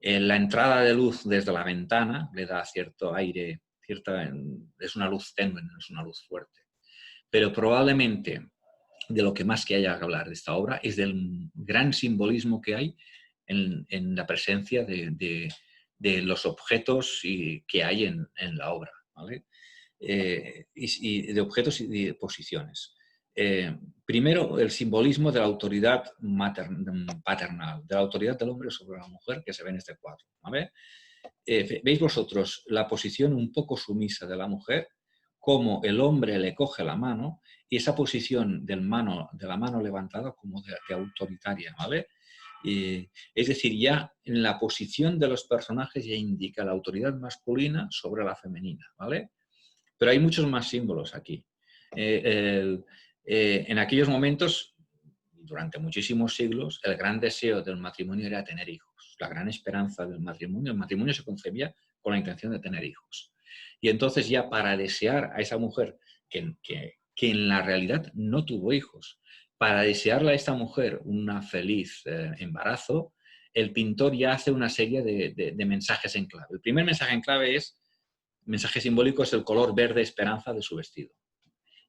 La entrada de luz desde la ventana le da cierto aire, es una luz tenue, no es una luz fuerte. Pero probablemente de lo que más que haya que hablar de esta obra es del gran simbolismo que hay en la presencia de los objetos que hay en la obra, ¿vale? Y de objetos y de posiciones. Primero, el simbolismo de la autoridad paternal, de la autoridad del hombre sobre la mujer que se ve en este cuadro, ¿vale? Veis vosotros la posición un poco sumisa de la mujer, cómo el hombre le coge la mano y esa posición de la mano levantada como de autoritaria, ¿vale? Es decir, ya en la posición de los personajes ya indica la autoridad masculina sobre la femenina, ¿vale? Pero hay muchos más símbolos aquí. En aquellos momentos, durante muchísimos siglos, el gran deseo del matrimonio era tener hijos. La gran esperanza del matrimonio, el matrimonio se concebía con la intención de tener hijos. Y entonces ya para desear a esa mujer que en la realidad no tuvo hijos, para desearle a esta mujer una feliz embarazo, el pintor ya hace una serie de mensajes en clave. El primer mensaje en clave mensaje simbólico es el color verde esperanza de su vestido.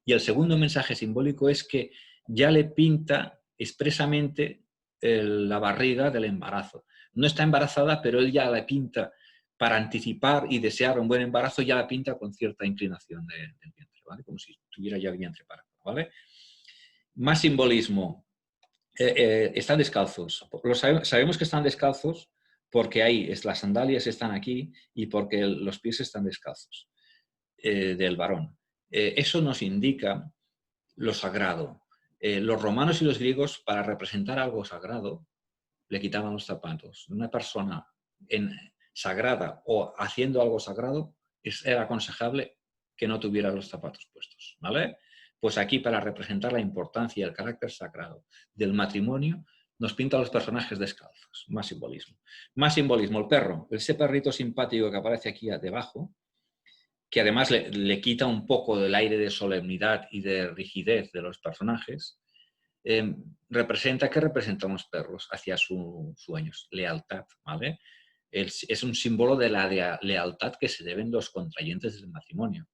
Y el segundo mensaje simbólico es que ya le pinta expresamente la barriga del embarazo. No está embarazada, pero él ya la pinta para anticipar y desear un buen embarazo, ya la pinta con cierta inclinación del vientre, ¿vale? Como si tuviera ya el vientre parado, ¿vale? Más simbolismo. Están descalzos. Sabemos que están descalzos porque ahí las sandalias están aquí y porque los pies están descalzos del varón. Eso nos indica lo sagrado. Los romanos y los griegos, para representar algo sagrado, le quitaban los zapatos. Una persona sagrada o haciendo algo sagrado, era aconsejable que no tuviera los zapatos puestos, ¿vale? Pues aquí, para representar la importancia y el carácter sagrado del matrimonio, nos pinta a los personajes descalzos. Más simbolismo. Más simbolismo. El perro, ese perrito simpático que aparece aquí debajo, que además le quita un poco del aire de solemnidad y de rigidez de los personajes, representa que representan los perros hacia sus sueños, lealtad, ¿vale? Es un símbolo de la lealtad que se deben los contrayentes del matrimonio.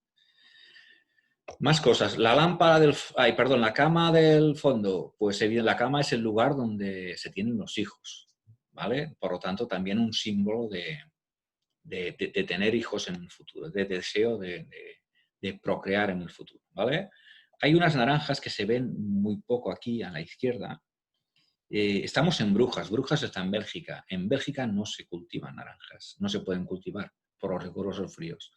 Más cosas. La la cama del fondo. Pues la cama es el lugar donde se tienen los hijos, ¿vale? Por lo tanto, también un símbolo de tener hijos en el futuro, de deseo de procrear en el futuro, ¿vale? Hay unas naranjas que se ven muy poco aquí a la izquierda, Estamos en Brujas. Brujas está en Bélgica. En Bélgica no se cultivan naranjas, no se pueden cultivar por los rigurosos fríos.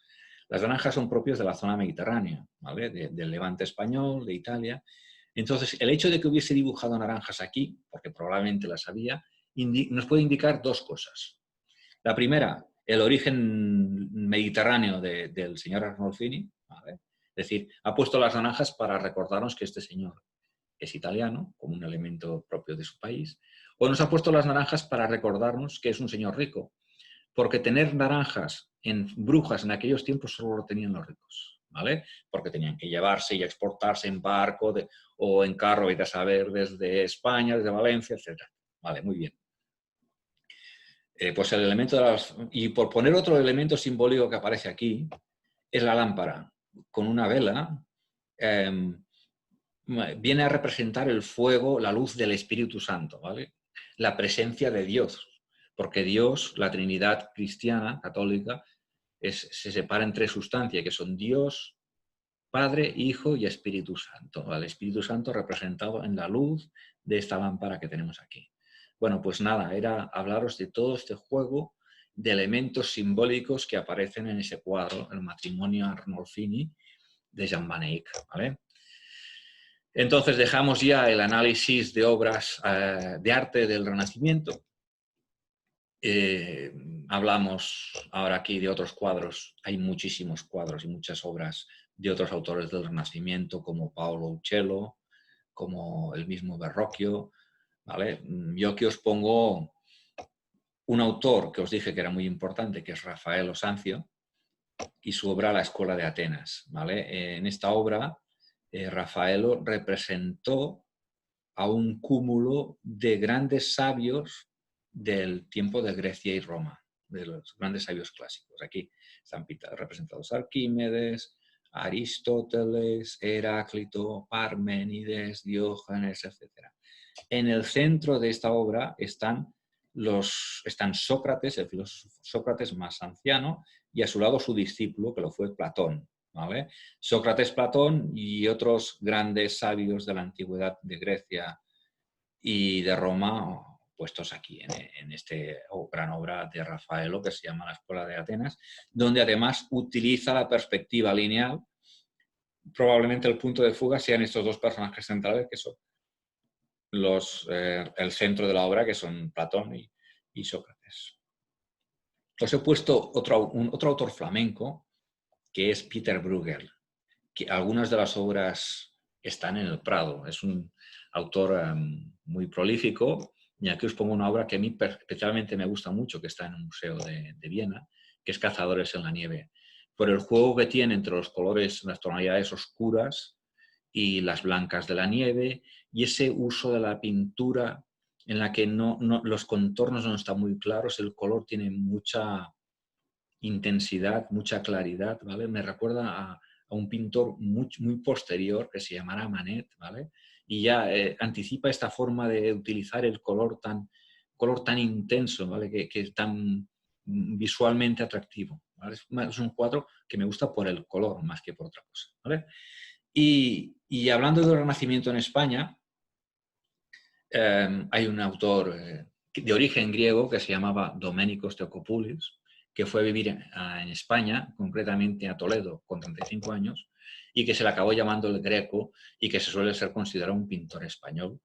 Las naranjas son propias de la zona mediterránea, ¿vale? Del Levante español, de Italia. Entonces, el hecho de que hubiese dibujado naranjas aquí, porque probablemente las había, nos puede indicar dos cosas. La primera, el origen mediterráneo del señor Arnolfini, ¿vale? Es decir, ha puesto las naranjas para recordarnos que este señor es italiano, como un elemento propio de su país, o nos ha puesto las naranjas para recordarnos que es un señor rico, porque tener naranjas en Brujas en aquellos tiempos solo lo tenían los ricos, ¿vale? Porque tenían que llevarse y exportarse en barco o en carro, y a saber, desde España, desde Valencia, etc. Vale, muy bien. Pues el elemento de y por poner otro elemento simbólico que aparece aquí, es la lámpara con una vela. Viene a representar el fuego, la luz del Espíritu Santo, ¿vale? La presencia de Dios, porque Dios, la Trinidad cristiana, católica, se separa en tres sustancias, que son Dios, Padre, Hijo y Espíritu Santo, ¿vale? El Espíritu Santo representado en la luz de esta lámpara que tenemos aquí. Bueno, pues nada, era hablaros de todo este juego de elementos simbólicos que aparecen en ese cuadro, el matrimonio Arnolfini de Jan van Eyck, ¿vale? Entonces dejamos ya el análisis de obras de arte del Renacimiento. Hablamos ahora aquí de otros cuadros. Hay muchísimos cuadros y muchas obras de otros autores del Renacimiento, como Paolo Uccello, como el mismo Verrocchio, ¿vale? Yo aquí os pongo un autor que os dije que era muy importante, que es Raffaello Sanzio, y su obra La Escuela de Atenas, ¿vale? En esta obra, Raffaello representó a un cúmulo de grandes sabios del tiempo de Grecia y Roma, de los grandes sabios clásicos. Aquí están representados Arquímedes, Aristóteles, Heráclito, Parménides, Diógenes, etc. En el centro de esta obra están Sócrates, el filósofo Sócrates más anciano, y a su lado su discípulo, que lo fue Platón, ¿vale? Sócrates, Platón y otros grandes sabios de la antigüedad de Grecia y de Roma, puestos aquí en esta gran obra de Raffaello que se llama La Escuela de Atenas, donde además utiliza la perspectiva lineal. Probablemente el punto de fuga sean estos dos personajes centrales, que son el centro de la obra, que son Platón y Sócrates. Os he puesto otro autor flamenco, que es Peter Bruegel, que algunas de las obras están en el Prado. Es un autor muy prolífico, y aquí os pongo una obra que a mí especialmente me gusta mucho, que está en un museo de Viena, que es Cazadores en la nieve, por el juego que tiene entre los colores, las tonalidades oscuras y las blancas de la nieve, y ese uso de la pintura en la que los contornos no están muy claros, el color tiene mucha intensidad, mucha claridad, ¿vale? Me recuerda a un pintor muy posterior que se llamará Manet, ¿vale? Y ya anticipa esta forma de utilizar el color tan intenso, ¿vale? Que es tan visualmente atractivo, ¿vale? Es un cuadro que me gusta por el color más que por otra cosa, ¿vale? Y hablando del Renacimiento en España, hay un autor de origen griego que se llamaba Doménicos Theocopoulos, que fue a vivir en España, concretamente a Toledo, con 35 años, y que se le acabó llamando el Greco, y que se suele ser considerado un pintor español,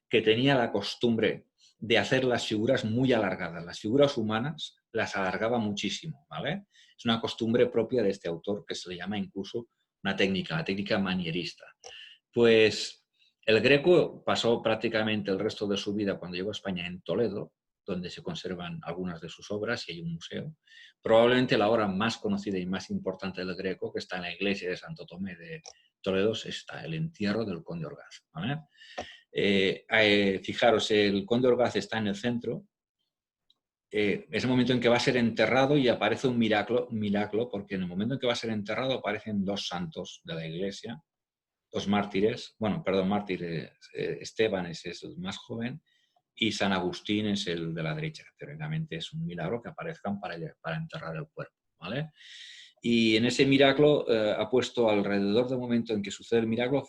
que tenía la costumbre de hacer las figuras muy alargadas. Las figuras humanas las alargaba muchísimo, ¿vale? Es una costumbre propia de este autor, que se le llama incluso la técnica manierista. Pues el Greco pasó prácticamente el resto de su vida, cuando llegó a España, en Toledo, donde se conservan algunas de sus obras y hay un museo. Probablemente la obra más conocida y más importante del Greco, que está en la iglesia de Santo Tomé de Toledo, está el entierro del Conde Orgaz, ¿vale? Fijaros, el Conde Orgaz está en el centro. Es el momento en que va a ser enterrado y aparece un milagro, porque en el momento en que va a ser enterrado aparecen dos santos de la iglesia, dos mártires, mártires, Esteban es el más joven y San Agustín es el de la derecha. Teóricamente es un milagro que aparezcan para enterrar el cuerpo, ¿vale? Y en ese milagro ha puesto alrededor del momento en que sucede el milagro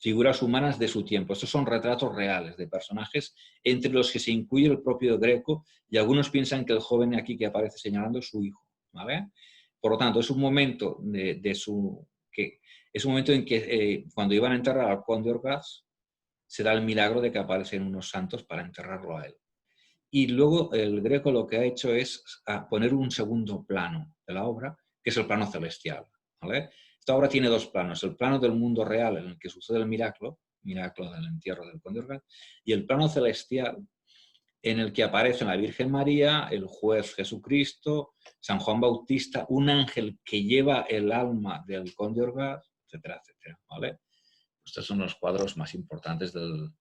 figuras humanas de su tiempo. Estos son retratos reales de personajes entre los que se incluye el propio Greco y algunos piensan que el joven aquí que aparece señalando es su hijo, ¿vale? Por lo tanto, es un momento es un momento en que cuando iban a enterrar al conde Orgaz se da el milagro de que aparecen unos santos para enterrarlo a él. Y luego el Greco lo que ha hecho es poner un segundo plano de la obra, que es el plano celestial, ¿vale? Esta obra tiene dos planos, el plano del mundo real en el que sucede el milagro del entierro del conde Orgaz, y el plano celestial en el que aparecen la Virgen María, el juez Jesucristo, San Juan Bautista, un ángel que lleva el alma del conde Orgaz, etcétera, etcétera, ¿vale? Estos son los cuadros más importantes del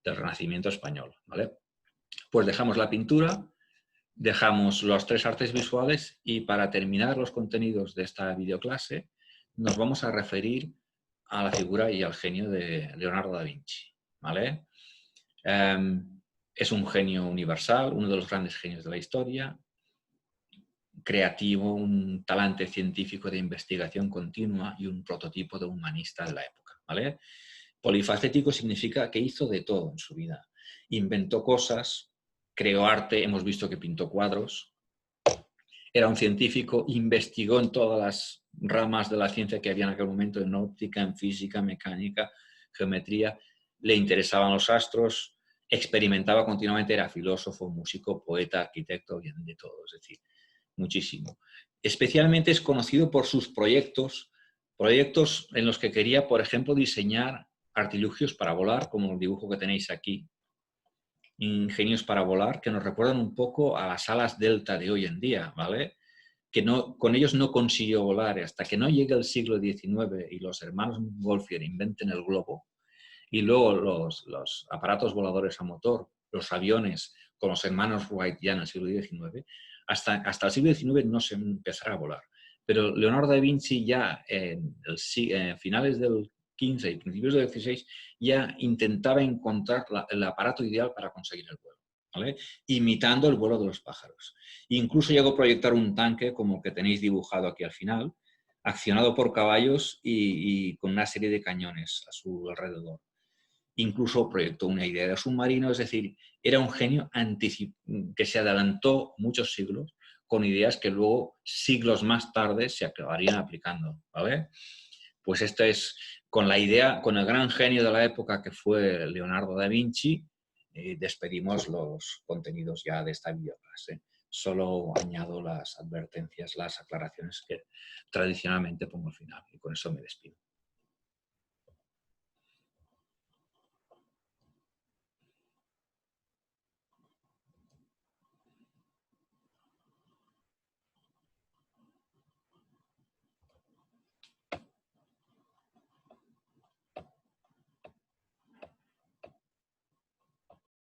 Renacimiento español, ¿vale? Pues dejamos la pintura, dejamos las tres artes visuales y para terminar los contenidos de esta videoclase nos vamos a referir a la figura y al genio de Leonardo da Vinci, ¿vale? Es un genio universal, uno de los grandes genios de la historia, creativo, un talante científico de investigación continua y un prototipo de humanista de la época, ¿vale? Polifacético significa que hizo de todo en su vida. Inventó cosas, creó arte, hemos visto que pintó cuadros, era un científico, investigó en todas las ramas de la ciencia que había en aquel momento, en óptica, en física, mecánica, geometría, le interesaban los astros, experimentaba continuamente, era filósofo, músico, poeta, arquitecto, bien de todo, es decir, muchísimo. Especialmente es conocido por sus proyectos en los que quería, por ejemplo, diseñar artilugios para volar, como el dibujo que tenéis aquí, ingenios para volar, que nos recuerdan un poco a las alas delta de hoy en día, ¿vale? Que no, con ellos no consiguió volar hasta que no llegue el siglo XIX y los hermanos Montgolfier inventen el globo y luego los aparatos voladores a motor, los aviones con los hermanos Wright ya en el siglo XIX, hasta el siglo XIX no se empezará a volar. Pero Leonardo da Vinci ya en finales del XV y principios del XVI ya intentaba encontrar el aparato ideal para conseguir el vuelo, ¿vale? Imitando el vuelo de los pájaros. Incluso llegó a proyectar un tanque como el que tenéis dibujado aquí al final, accionado por caballos y con una serie de cañones a su alrededor. Incluso proyectó una idea de submarino, es decir, era un genio que se adelantó muchos siglos con ideas que luego, siglos más tarde, se acabarían aplicando, ¿vale? Pues esto es, con la idea, con el gran genio de la época que fue Leonardo da Vinci, despedimos los contenidos ya de esta videoclase. Solo añado las advertencias, las aclaraciones que tradicionalmente pongo al final, y con eso me despido.